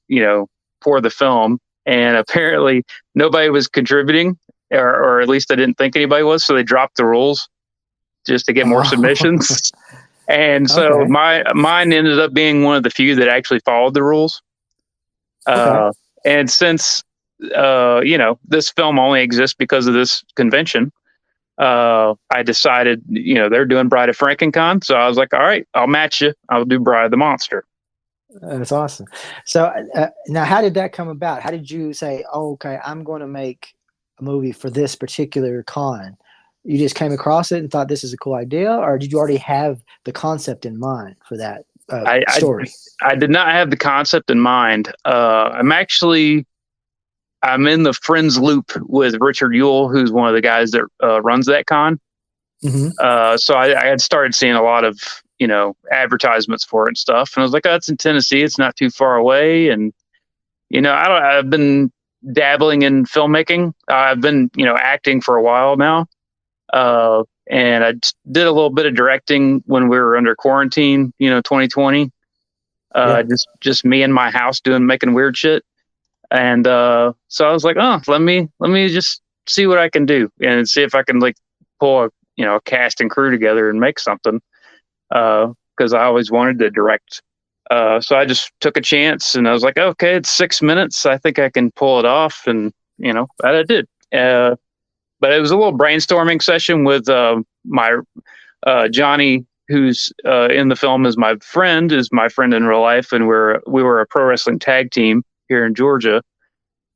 for the film. And apparently nobody was contributing, or at least I didn't think anybody was. So they dropped the rules just to get more submissions. And so mine ended up being one of the few that actually followed the rules. And since, this film only exists because of this convention, I decided, they're doing Bride of Frankencon. So I was like, all right, I'll match you. I'll do Bride of the Monster. That's awesome. So now how did that come about? How did you say, oh, okay, I'm going to make a movie for this particular con? You just came across it and thought this is a cool idea, or did you already have the concept in mind for that story? I did not have the concept in mind. I'm in the friends loop with Richard Yule, who's one of the guys that runs that con. So I had started seeing a lot of, advertisements for it and stuff. And I was like, oh, it's in Tennessee. It's not too far away. And, I've been dabbling in filmmaking. I've been, acting for a while now. And I did a little bit of directing when we were under quarantine, 2020. Just me in my house making weird shit. And so I was like, oh, let me just see what I can do and see if I can pull a cast and crew together and make something. Because I always wanted to direct. So I just took a chance and I was like, okay, it's 6 minutes. I think I can pull it off. And, I did. But it was a little brainstorming session with my Johnny, who's in the film is my friend in real life. And we were a pro wrestling tag team here in Georgia,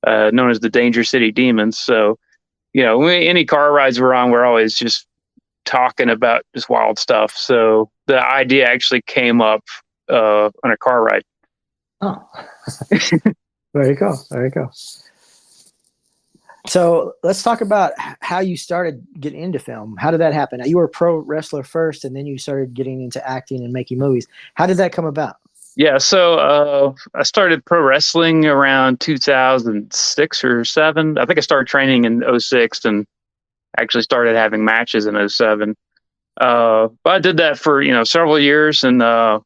known as the Danger City Demons. So, any car rides we're on, we're always just talking about just wild stuff. So the idea actually came up on a car ride. Oh, very cool. Very cool. So let's talk about how you started getting into film. How did that happen? Now, you were a pro wrestler first, and then you started getting into acting and making movies. How did that come about? Yeah, so I started pro wrestling around 2006 or 7. I think I started training in 06 and actually started having matches in 07. But I did that for, several years. And, I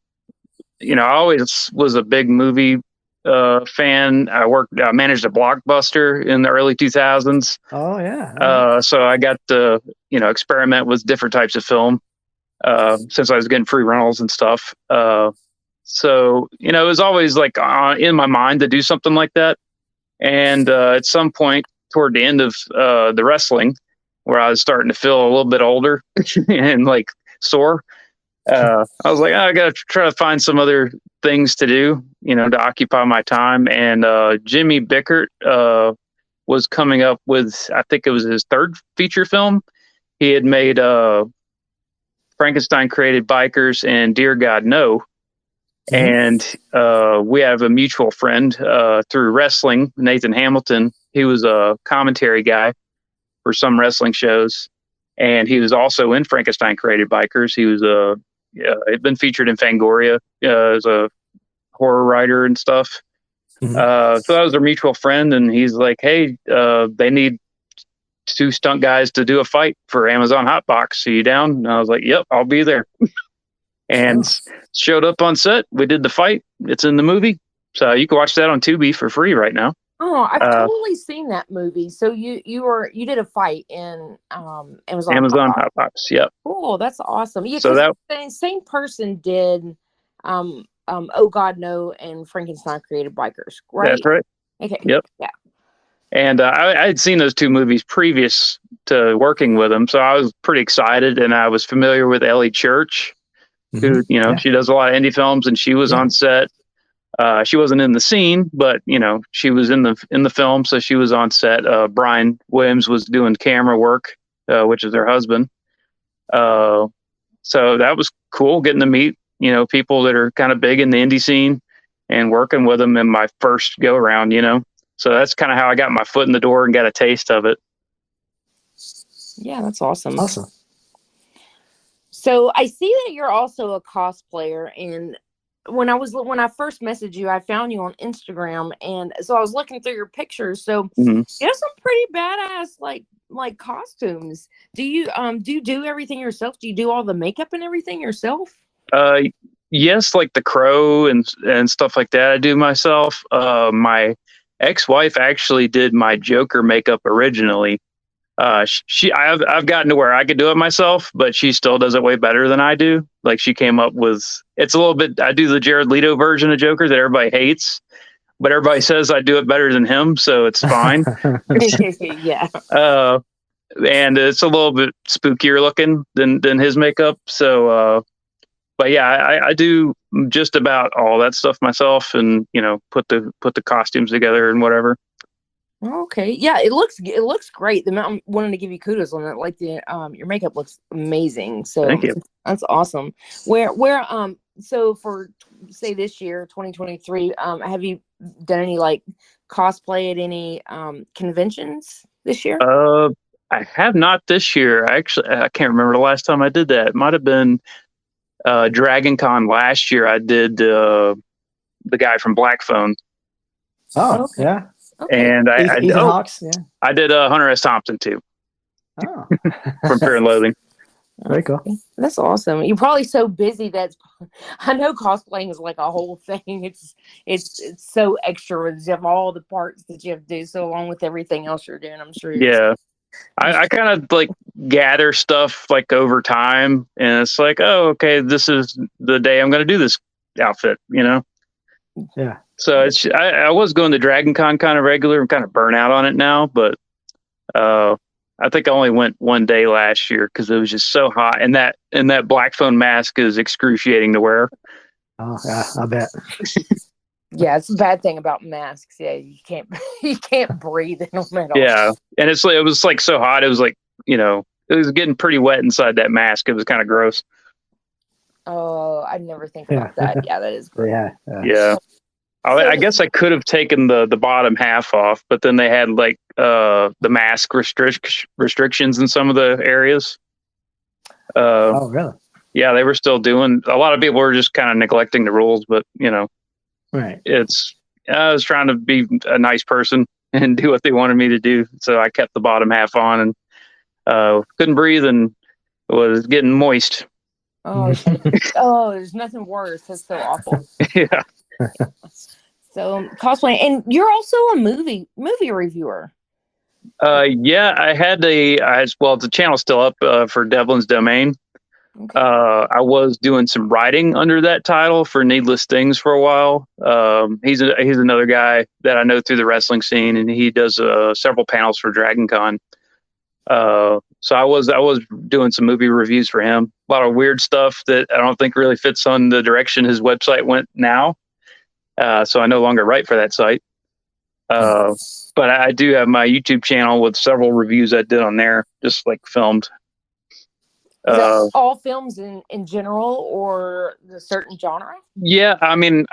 always was a big movie fan. I managed a Blockbuster in the early 2000s. Oh, yeah. So I got to, experiment with different types of film since I was getting free rentals and stuff. So, it was always in my mind to do something like that. And at some point toward the end of the wrestling, where I was starting to feel a little bit older and sore, I was like, I got to try to find some other things to do, to occupy my time. And Jimmy Bickert was coming up with, I think it was his third feature film. He had made Frankenstein Created Bikers and Dear God No. And we have a mutual friend through wrestling, Nathan Hamilton. He was a commentary guy for some wrestling shows, and he was also in Frankenstein Created Bikers. He was had been featured in Fangoria as a horror writer and stuff. So that was our mutual friend, and he's like, hey, they need 2 stunt guys to do a fight for Amazon Hotbox. Are you down? And I was like, yep, I'll be there. And showed up on set. We did the fight. It's in the movie. So you can watch that on Tubi for free right now. Oh, I've totally seen that movie. So you did a fight in Amazon Hotbox. Yep. Oh, that's awesome. Yeah, so that the same person did Oh God No and Frankenstein Created Bikers, right? That's right. Okay. Yep. Yeah. And I had seen those 2 movies previous to working with them, so I was pretty excited. And I was familiar with Ellie Church, who she does a lot of indie films, and she was on set. She wasn't in the scene, but she was in the film, so she was on set. Brian Williams was doing camera work, which is her husband. So that was cool, getting to meet people that are kind of big in the indie scene and working with them in my first go around. So that's kind of how I got my foot in the door and got a taste of it. Yeah, that's awesome. Awesome. So I see that you're also a cosplayer, and when I first messaged you, I found you on Instagram, and so I was looking through your pictures. So you have some pretty badass like costumes. Do you do everything yourself? Do you do all the makeup and everything yourself? Yes, like the crow and stuff like that I do myself. My ex-wife actually did my Joker makeup originally. I've gotten to where I could do it myself, but she still does it way better than I do. Like she came up with, it's a little bit, I do the Jared Leto version of Joker that everybody hates, but everybody says I do it better than him, so it's fine. Yeah. And it's a little bit spookier looking than his makeup. So, but yeah, I do just about all that stuff myself, and put the costumes together and whatever. Okay, yeah, it looks great. I'm wanting to give you kudos on that. Like your makeup looks amazing. So thank you. That's awesome. Where so for say this year, 2023, have you done any like cosplay at any conventions this year? I have not this year. Actually, I can't remember the last time I did that. It might have been Dragon Con last year. I did the guy from Black Phone. Oh, okay. Yeah. Okay. And Ethan Hawks, yeah. I did Hunter S. Thompson too. Oh. From Fear and Loathing. Very cool. That's awesome. You're probably so busy that I know cosplaying is like a whole thing. It's so extra. You have all the parts that you have to do. So along with everything else you're doing, I'm sure. Yeah. I kind of like gather stuff like over time, and it's like, oh, okay, this is the day I'm going to do this outfit, Yeah. So I was going to Dragon Con kind of regular. I'm kind of burnt out on it now, but I think I only went one day last year because it was just so hot, and that Black Phone mask is excruciating to wear. Oh yeah, I bet. Yeah, it's a bad thing about masks. Yeah, you can't breathe in them at all. Yeah, and it was like so hot. It was like it was getting pretty wet inside that mask. It was kind of gross. Oh, I never think about that. Yeah, that is gross. Yeah. I guess I could have taken the bottom half off, but then they had like the mask restrictions in some of the areas. Oh, really? Yeah, they were still doing. A lot of people were just kind of neglecting the rules, but right. I was trying to be a nice person and do what they wanted me to do, so I kept the bottom half on and couldn't breathe and was getting moist. Oh, there's nothing worse. That's so awful. Yeah. So cosplay, and you're also a movie reviewer. Yeah, I had the channel's still up for Devlin's Domain. Okay. I was doing some writing under that title for Needless Things for a while. He's another guy that I know through the wrestling scene, and he does several panels for Dragon Con. So I was doing some movie reviews for him. A lot of weird stuff that I don't think really fits on the direction his website went now. So I no longer write for that site. But I do have my YouTube channel with several reviews I did on there, just like filmed. Is that all films in general or the certain genre? Yeah, I mean,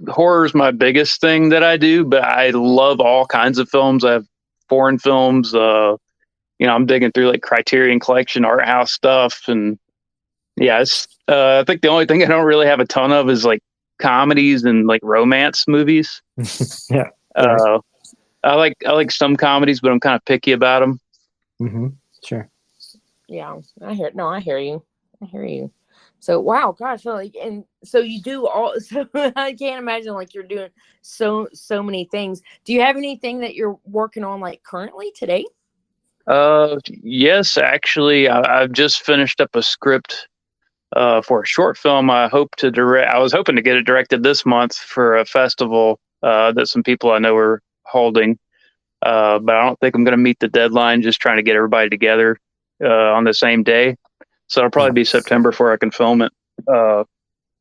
horror is my biggest thing that I do, but I love all kinds of films. I have foreign films. I'm digging through like Criterion Collection, art house stuff, and yeah, I think the only thing I don't really have a ton of is like comedies and like romance movies. Yeah. I like some comedies, but I'm kind of picky about them. Mm-hmm. Sure. Yeah, I hear you. So wow, gosh, and so you do all. So I can't imagine like you're doing so many things. Do you have anything that you're working on like currently today? Yes, actually, I've just finished up a script for a short film. I was hoping to get it directed this month for a festival that some people I know are holding. But I don't think I'm going to meet the deadline. Just trying to get everybody together on the same day. So it'll probably be September before I can film it. But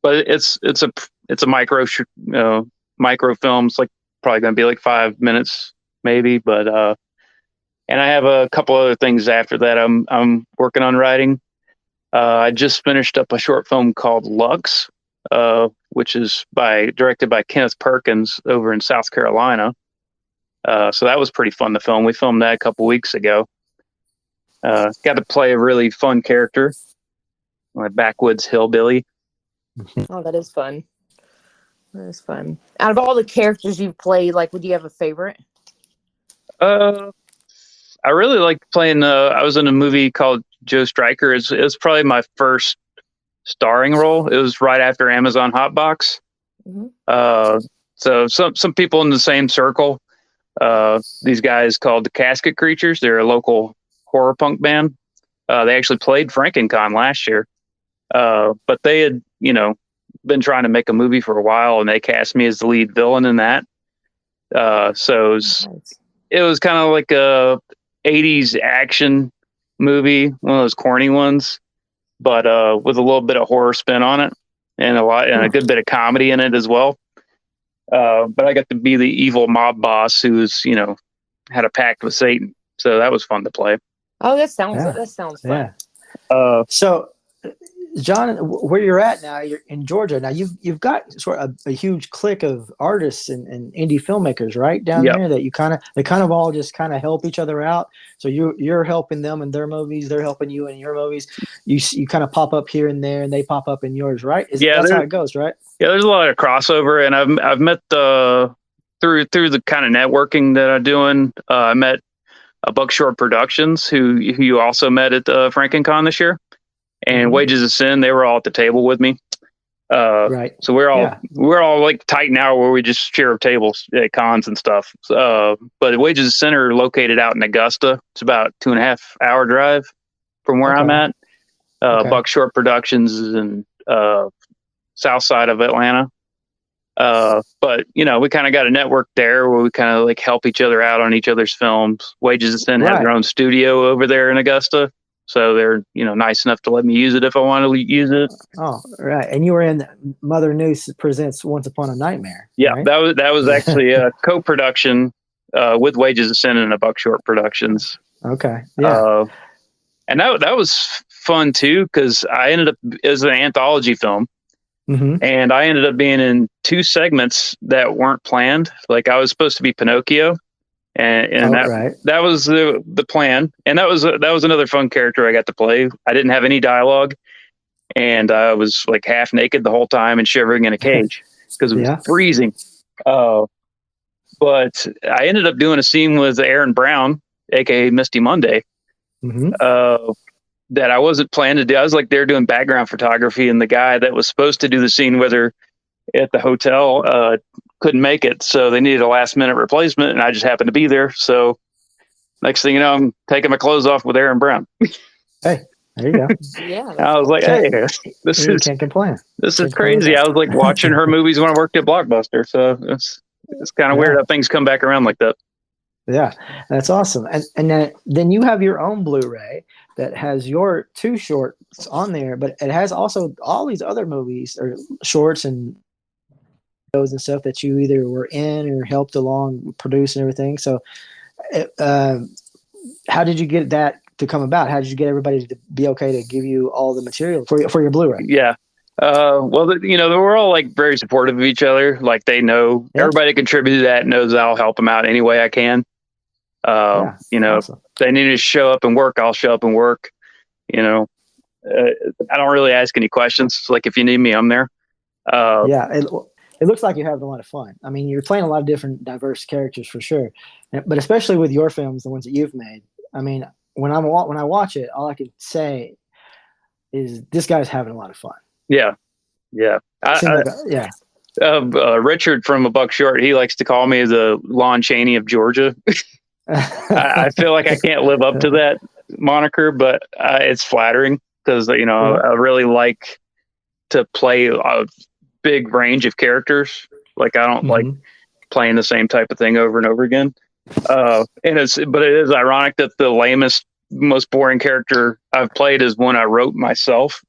it's a micro film. It's like probably going to be like 5 minutes maybe. But and I have a couple other things after that I'm working on writing. I just finished up a short film called Lux, which is directed by Kenneth Perkins over in South Carolina. So that was pretty fun to film. We filmed that a couple weeks ago. Got to play a really fun character. like backwoods hillbilly. Oh, that is fun. That is fun. Out of all the characters you've played, like, would you have a favorite? I really liked playing. I was in a movie called Joe Striker. It's probably my first starring role. It was right after Amazon Hotbox. So some people in the same circle. These guys called the Casket Creatures. They're a local horror punk band. They actually played FrankenCon last year. But they had, been trying to make a movie for a while, and they cast me as the lead villain in that. So it was kind of like a 80s action movie, one of those corny ones, but with a little bit of horror spin on it, and a good bit of comedy in it as well. But I got to be the evil mob boss who's, had a pact with Satan. So that was fun to play. Oh, that sounds fun. Yeah. So, Jon, where you're at now, you're in Georgia. Now you've got sort of a huge clique of artists and indie filmmakers, right, down there that they kind of all just kind of help each other out. So you're helping them in their movies, they're helping you in your movies. You kind of pop up here and there, and they pop up in yours, right? That's how it goes, right? Yeah, there's a lot of crossover, and I've met through the kind of networking that I'm doing. I met Buckshort Productions, who you also met at FrankenCon this year. And Wages of Sin, they were all at the table with me. Right. So we're all like tight now, where we just share tables at cons and stuff. But Wages of Sin are located out in Augusta. It's about 2.5 hour drive from where I'm at. Buckshort Productions is in south side of Atlanta. But we kind of got a network there where we kind of like help each other out on each other's films. Wages of Sin has their own studio over there in Augusta. So they're, nice enough to let me use it if I want to use it. Oh, right. And you were in Mother Noose Presents Once Upon a Nightmare. Yeah, right? that was actually a co-production with Wages of Sin and a Buckshort Productions. Okay. Yeah. And that was fun too, because I ended up as an anthology film, and I ended up being in 2 segments that weren't planned. Like I was supposed to be Pinocchio. And that was the plan, and that was another fun character I got to play. I didn't have any dialogue, and I was like half naked the whole time and shivering in a cage because it was freezing. But I ended up doing a scene with Aaron Brown, aka Misty Monday, that I wasn't planning to do. I was like there doing background photography, and the guy that was supposed to do the scene with her at the hotel couldn't make it, so they needed a last minute replacement, and I just happened to be there. So next thing you know, I'm taking my clothes off with Aaron Brown. Hey, there you go. Yeah, I was like, hey, can't complain. This is crazy. I was like watching her movies when I worked at Blockbuster, so it's kind of weird how things come back around like that. Yeah, that's awesome. And then you have your own Blu-ray that has your 2 shorts on there, but it has also all these other movies or shorts and stuff that you either were in or helped along produce and everything. So how did you get that to come about? How did you get everybody to be okay to give you all the material for your Blu-ray? Yeah. Well, we're all like very supportive of each other. Like they know everybody that contributed to that knows I'll help them out any way I can. Awesome. If they need to show up and work, I'll show up and work. I don't really ask any questions. Like if you need me, I'm there. It looks like you're having a lot of fun. I mean, you're playing a lot of different diverse characters for sure, but especially with your films, the ones that you've made. I mean, when I watch it, all I can say is this guy's having a lot of fun. Yeah. Richard from A Buck Short, he likes to call me the Lon Chaney of Georgia. I feel like I can't live up to that moniker, but it's flattering because I really like to play a big range of characters. Like I don't like playing the same type of thing over and over again. But it is ironic that the lamest, most boring character I've played is one I wrote myself,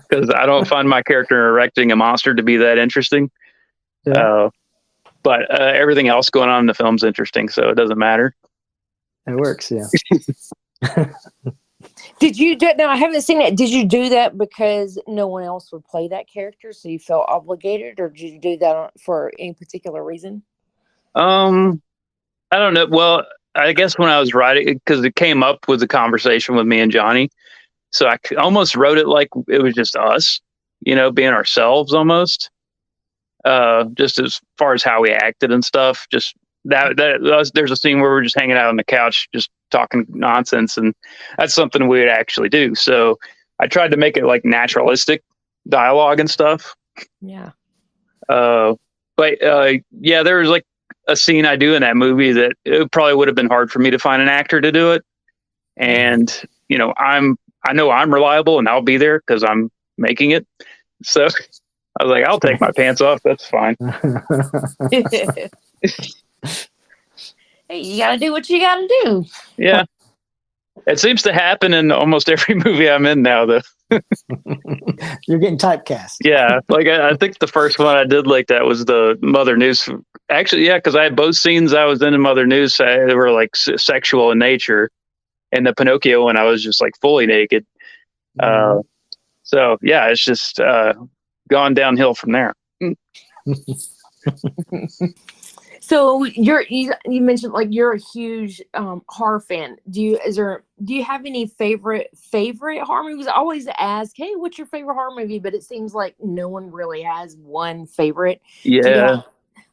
because I don't find my character erecting a monster to be that interesting. But everything else going on in the film's interesting, so it doesn't matter. It works, yeah. Did you do it? No, I haven't seen it. Did you do that because no one else would play that character, so you felt obligated, or did you do that for any particular reason? I don't know. Well, I guess when I was writing, because it came up with a conversation with me and Johnny, So I almost wrote it like it was just us, being ourselves almost. Just as far as how we acted and stuff. Just there's a scene where we're just hanging out on the couch, just talking nonsense, and that's something we would actually do. So I tried to make it like naturalistic dialogue and stuff. Yeah. But there was like a scene I do in that movie that it probably would have been hard for me to find an actor to do it. And, I know I'm reliable and I'll be there because I'm making it. So I was like, I'll take my pants off. That's fine. Hey, you gotta do what you gotta do. Yeah. It seems to happen in almost every movie I'm in now, though. You're getting typecast. Yeah. Like, I think the first one I did like that was the Mother News. Actually, yeah, because I had both scenes I was in Mother News. They were like sexual in nature. And the Pinocchio one, I was just like fully naked. So, yeah, it's just gone downhill from there. So you mentioned like you're a huge horror fan. Do you have any favorite horror movies? I always ask, hey, what's your favorite horror movie? But it seems like no one really has one favorite. Yeah.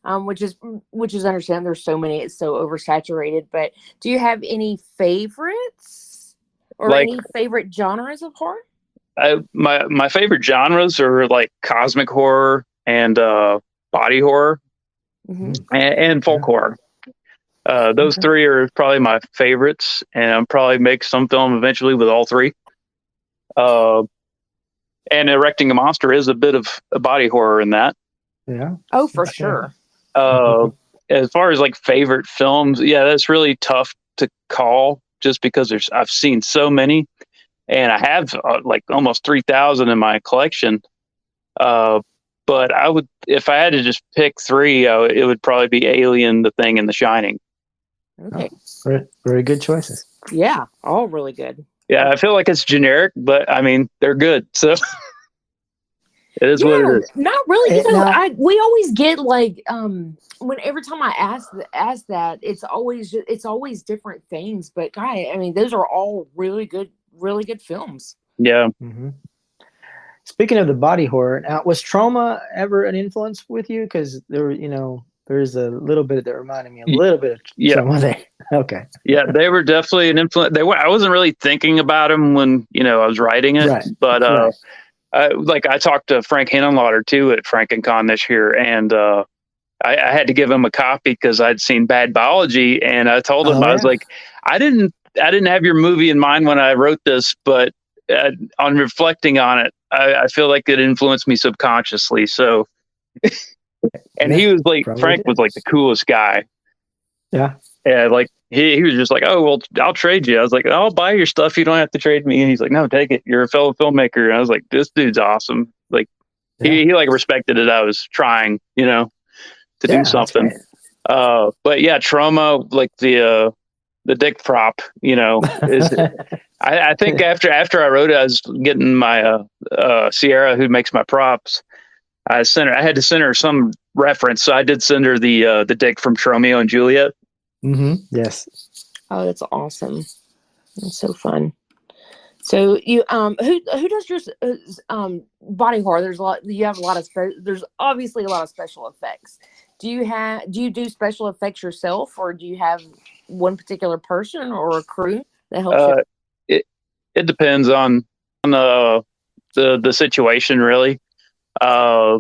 Which is understandable. There's so many, it's so oversaturated. But do you have any favorites or any favorite genres of horror? My favorite genres are like cosmic horror and body horror. Mm-hmm. And folk horror. Those three are probably my favorites, and I'll probably make some film eventually with all three. And Erecting a Monster is a bit of a body horror in that. Yeah. Oh, for sure. As far as like favorite films, yeah, that's really tough to call just because I've seen so many, and I have like almost 3,000 in my collection. But I would, if I had to just pick three, it would probably be Alien, The Thing, and The Shining. Okay. Very, very good choices. Yeah, all really good. Yeah, I feel like it's generic, but I mean, they're good. So it is what it is. Not really. We always get like, every time I ask that, it's always different things. But I mean, those are all really good films. Yeah. Mm-hmm. Speaking of the body horror, now was Trauma ever an influence with you? Because there's a little bit that reminded me a little bit of Trauma there. Okay. Yeah, they were definitely an influence. I wasn't really thinking about them when I was writing it, right. But I talked to Frank Henenlotter too at FrankenCon this year, and I had to give him a copy because I'd seen Bad Biology, and I told him I was like, I didn't have your movie in mind when I wrote this, but on reflecting on it, I feel like it influenced me subconsciously. So, and he was like, Frank was like the coolest guy. Yeah. And like, he was just like, oh, well, I'll trade you. I was like, I'll buy your stuff. You don't have to trade me. And he's like, no, take it. You're a fellow filmmaker. And I was like, this dude's awesome. Like he like respected it. I was trying, to do something. But yeah, Trauma, like the dick prop, is, I think after I wrote it, I was getting my Sierra, who makes my props. I had to send her some reference, so I did send her the dick from Romeo and Juliet. Mm-hmm. Yes. Oh, that's awesome! That's so fun. So you who does your body horror? There's obviously a lot of special effects. Do you do special effects yourself, or do you have one particular person or a crew that helps you? It depends on the situation, really. I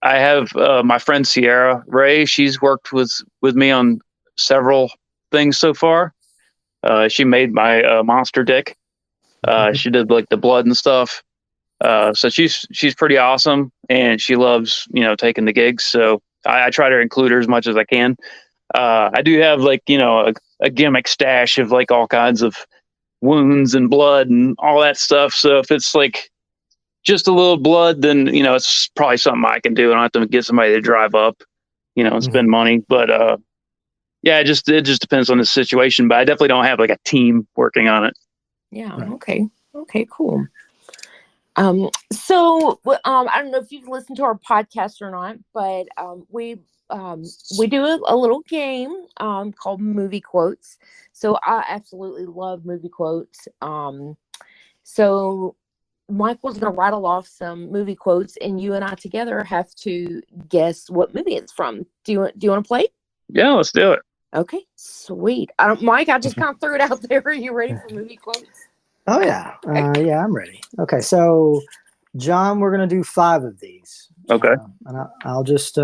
have my friend Sierra Ray. She's worked with me on several things so far. She made my monster dick. She did like the blood and stuff. So she's pretty awesome, and she loves taking the gigs. So I try to include her as much as I can. I do have like a gimmick stash of like all kinds of wounds and blood and all that stuff. So if it's like just a little blood, then it's probably something I can do. I don't have to get somebody to drive up, and spend money. But yeah, it just depends on the situation. But I definitely don't have like a team working on it. Yeah. Right. Okay. Cool. So I don't know if you've listened to our podcast or not, but we do a little game called Movie Quotes. So I absolutely love movie quotes. So Michael's going to rattle off some movie quotes, and you and I together have to guess what movie it's from. Do you want to play? Yeah, let's do it. Okay, sweet. Mike, I just kind of threw it out there. Are you ready for movie quotes? Oh, yeah. Yeah, I'm ready. Okay, so, John, we're going to do 5 of these. Okay. And I'll just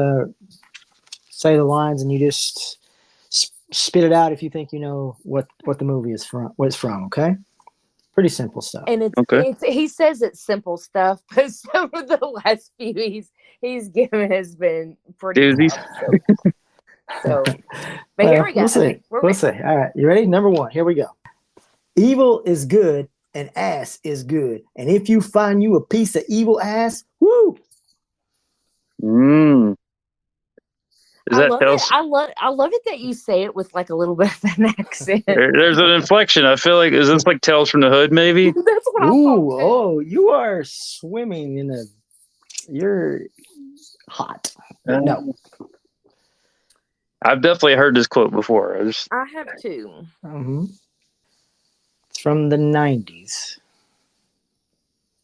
say the lines, and you just spit it out if you think you know what the movie is from, what it's from, okay? Pretty simple stuff. And he says it's simple stuff, but some of the last few he's given has been pretty tough, so but here we go. We'll see. All right, you ready? Number 1. Here we go. Evil is good and ass is good. And if you find you a piece of evil ass, woo! I love it that you say it with like a little bit of an accent. There's an inflection. I feel like, is this like Tales from the Hood, maybe? That's what I thought. Oh, you are swimming in you're hot. No. I've definitely heard this quote before. I have too. Mm-hmm. It's from the 90s.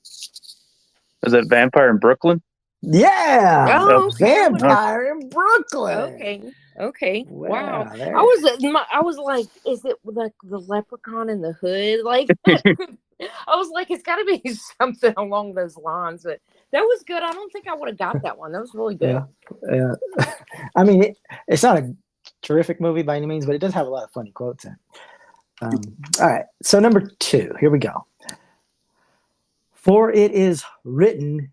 Is it Vampire in Brooklyn? Yeah, oh, Vampire in Brooklyn. Okay. Wow. There. I was like, is it like the Leprechaun in the Hood? Like, I was like, it's got to be something along those lines. But that was good. I don't think I would have got that one. That was really good. Yeah. I mean, it's not a terrific movie by any means, but it does have a lot of funny quotes in it. All right. So number 2. Here we go. For it is written,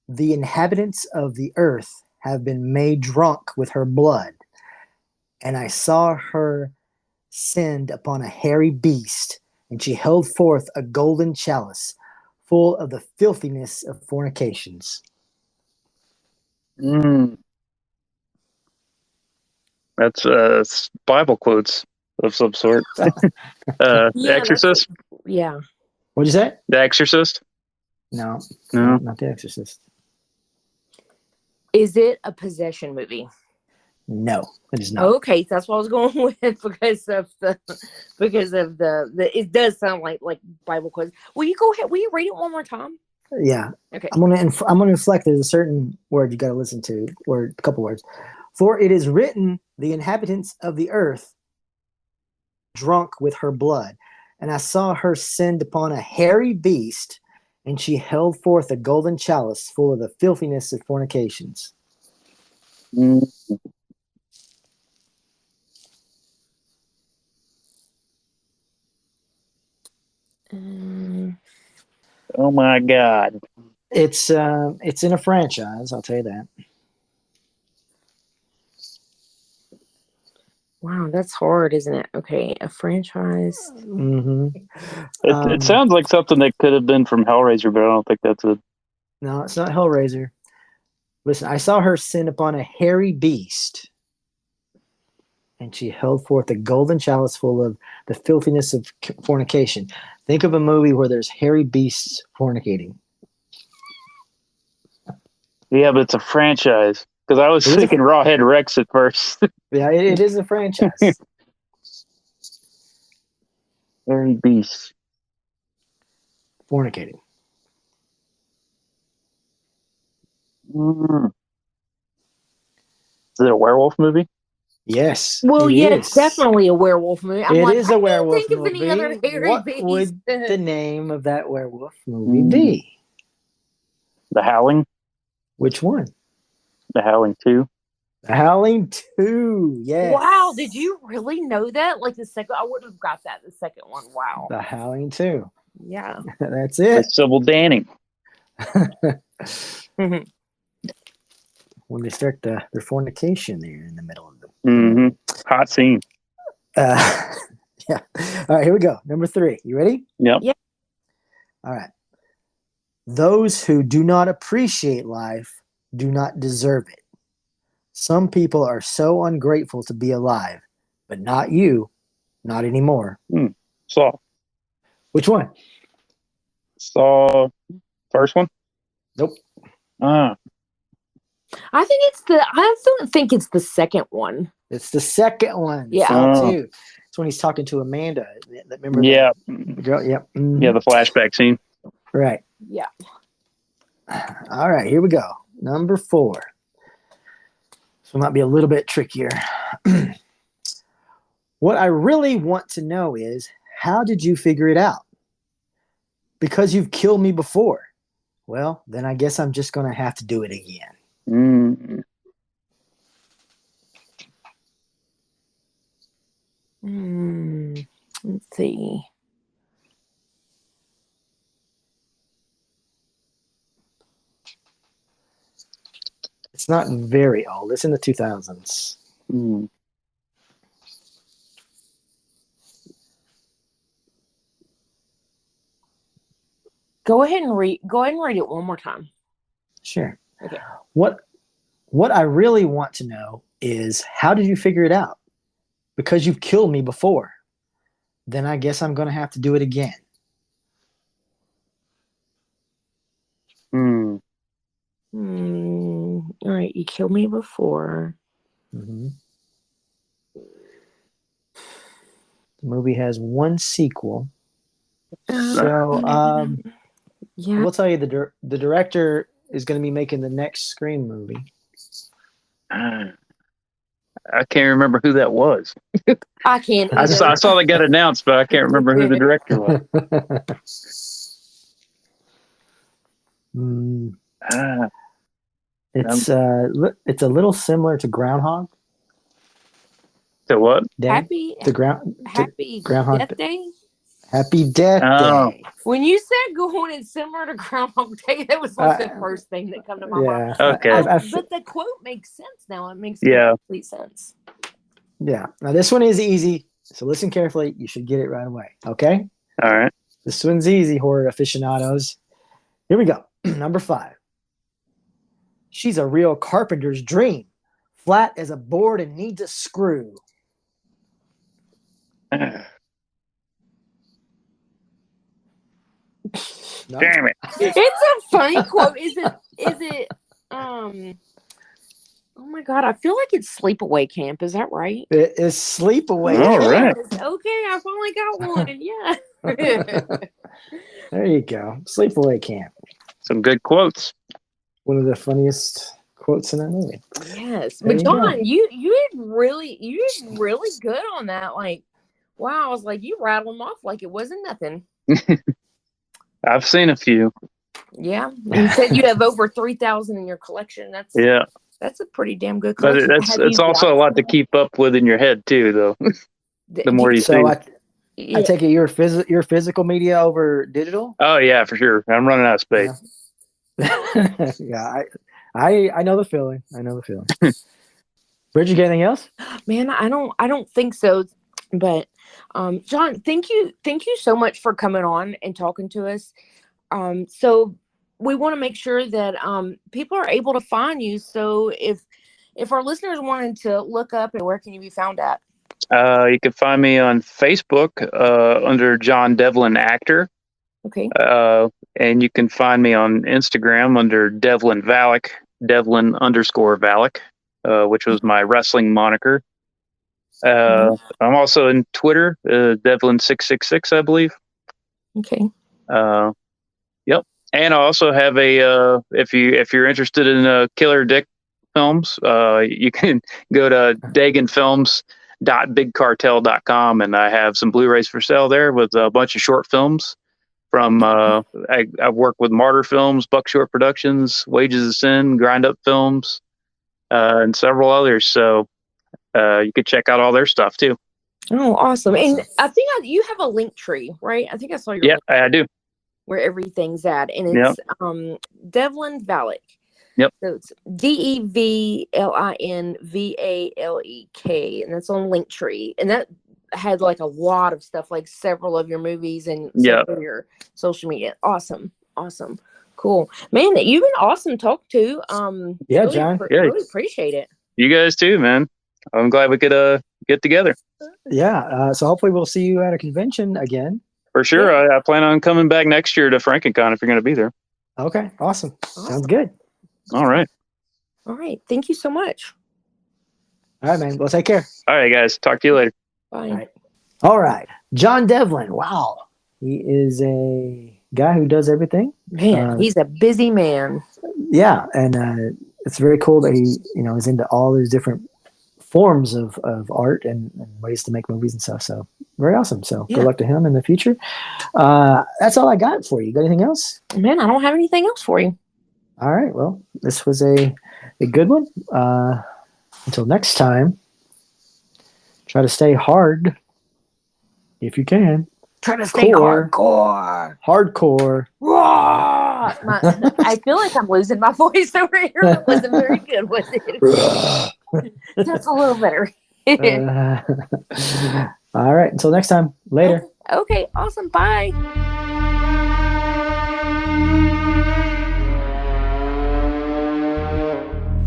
the inhabitants of the earth have been made drunk with her blood, and I saw her send upon a hairy beast, and she held forth a golden chalice full of the filthiness of fornications. That's Bible quotes of some sort. The Exorcist? Yeah. What'd you say? The Exorcist? No, not The Exorcist. Is it a possession movie? No, it is not. Okay, that's what I was going with because of the it does sound like Bible quotes. Will you go ahead? Will you read it one more time? Yeah. Okay. I'm gonna inflect. There's a certain word you got to listen to, or a couple words. For it is written, the inhabitants of the earth drunk with her blood, and I saw her send upon a hairy beast, and she held forth a golden chalice full of the filthiness of fornications. Oh my God! It's in a franchise. I'll tell you that. Wow, that's hard, isn't it? Okay, a franchise. Mm-hmm. It sounds like something that could have been from Hellraiser, but I don't think that's it. No, it's not Hellraiser. Listen, I saw her send upon a hairy beast, and she held forth a golden chalice full of the filthiness of fornication. Think of a movie where there's hairy beasts fornicating. Yeah, but it's a franchise. Because I was thinking Rawhead Rex at first. Yeah, it is a franchise. Hairy beast. Fornicating. Is it a werewolf movie? Yes. Well, it's definitely a werewolf movie. It is a werewolf think movie. Of any other hairy what beast. would the name of that werewolf movie be? The Howling? Which one? The Howling 2. The Howling 2, yes. Wow, did you really know that? Like the second, I wouldn't have got that. The second one, wow. The Howling 2. Yeah. That's it. With Sybil Danning. When they start their fornication there in the middle of them. Mm-hmm. Hot scene. Yeah. All right, here we go. Number 3. You ready? Yep. Yeah. All right. Those who do not appreciate life do not deserve it. Some people are so ungrateful to be alive, but not you, not anymore. Saw. Which one? Saw. First one? Nope. I don't think it's the second one. It's the second one. Yeah. Saw 2. It's when he's talking to Amanda. Remember? Yeah. Girl, yep. Yeah, the flashback scene. Right. Yeah. All right, here we go. Number 4. So it might be a little bit trickier. What I really want to know is, how did you figure it out? Because you've killed me before. Well, then I guess I'm just going to have to do it again. Let's see. It's not very old. It's in the 2000s. Go ahead and read it one more time. Sure. Okay. What I really want to know is, how did you figure it out? Because you've killed me before. Then I guess I'm going to have to do it again. All right, you killed me before. The movie has one sequel. So yeah, we'll tell you the director is going to be making the next Scream movie. I can't remember who that was. I can't. I saw that got announced, but I can't remember who the director was. It's a little similar to Groundhog. To what? Day. Happy Groundhog Death Day. Happy Death Day. When you said going, it's similar to Groundhog Day, that was like the first thing that come to my mind. Okay. But the quote makes sense now. It makes complete sense. Yeah. Now this one is easy, so listen carefully. You should get it right away. Okay? All right. This one's easy, horror aficionados. Here we go. Number 5. She's a real carpenter's dream. Flat as a board and needs a screw. Damn it. It's a funny quote. Is it oh my god, I feel like it's Sleepaway Camp. Is that right? It is Sleepaway All Camp. right. Okay, I finally got one. Yeah. There you go. Sleepaway Camp. Some good quotes. One of the funniest quotes in that movie. Yes. There But John, you did really good on that. Like, wow, I was like, you rattled them off like it wasn't nothing. I've seen a few. Yeah. You said you have over 3,000 in your collection. That's a pretty damn good collection. But it's also a lot to keep up with in your head too, though. The more you see. I take it your physical media over digital? Oh yeah, for sure. I'm running out of space. Yeah, I know the feeling. Bridget, anything else? Man, I don't think so. But John, thank you so much for coming on and talking to us. So we want to make sure that people are able to find you. So if our listeners wanted to look up, and where can you be found at? You can find me on Facebook under Jon Devlin Actor. Okay. And you can find me on Instagram under Devlin Valak, Devlin_Valak, which was my wrestling moniker. I'm also in Twitter, Devlin666, I believe. Okay. Yep. And I also have a if you're interested in Killer Dick films, you can go to dagenfilms.bigcartel.com, and I have some Blu-rays for sale there with a bunch of short films from I've worked with Martyr Films, Buckshort Productions, Wages of Sin, Grind Up Films, and several others. So you could check out all their stuff too. Oh, awesome. And I think you have a link tree, right? I think I saw your link I do. Where everything's at. And it's Devlin Valak. Yep. So it's DEVLINVALEK, and that's on Linktree. And that had like a lot of stuff, like several of your movies and some of your social media. Awesome. Cool. Man, you've been awesome to talk to. John. Really appreciate it. You guys too, man. I'm glad we could get together. Yeah. So hopefully we'll see you at a convention again. For sure. Yeah. I plan on coming back next year to FrankenCon if you're going to be there. Okay. Awesome. Sounds good. All right. Thank you so much. All right, man. Well, take care. All right, guys. Talk to you later. Bye. All right. Jon Devlin. Wow. He is a guy who does everything. Man, he's a busy man. Yeah, and it's very cool that he, is into all these different forms of art and ways to make movies and stuff. So very awesome. So good luck to him in the future. That's all I got for you. Got anything else? Man, I don't have anything else for you. All right. Well, this was a good one. Until next time, try to stay hard if you can. Try to stay hardcore. Hardcore. I feel like I'm losing my voice over here. It wasn't very good, was it? Just a little better. All right. Until next time. Later. Okay. Awesome. Bye.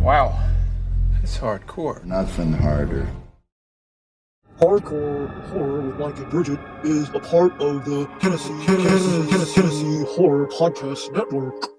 Wow. That's hardcore. Nothing harder. Hardcore Horror with Mike and Bridget is a part of the Tennessee Horror Podcast Network.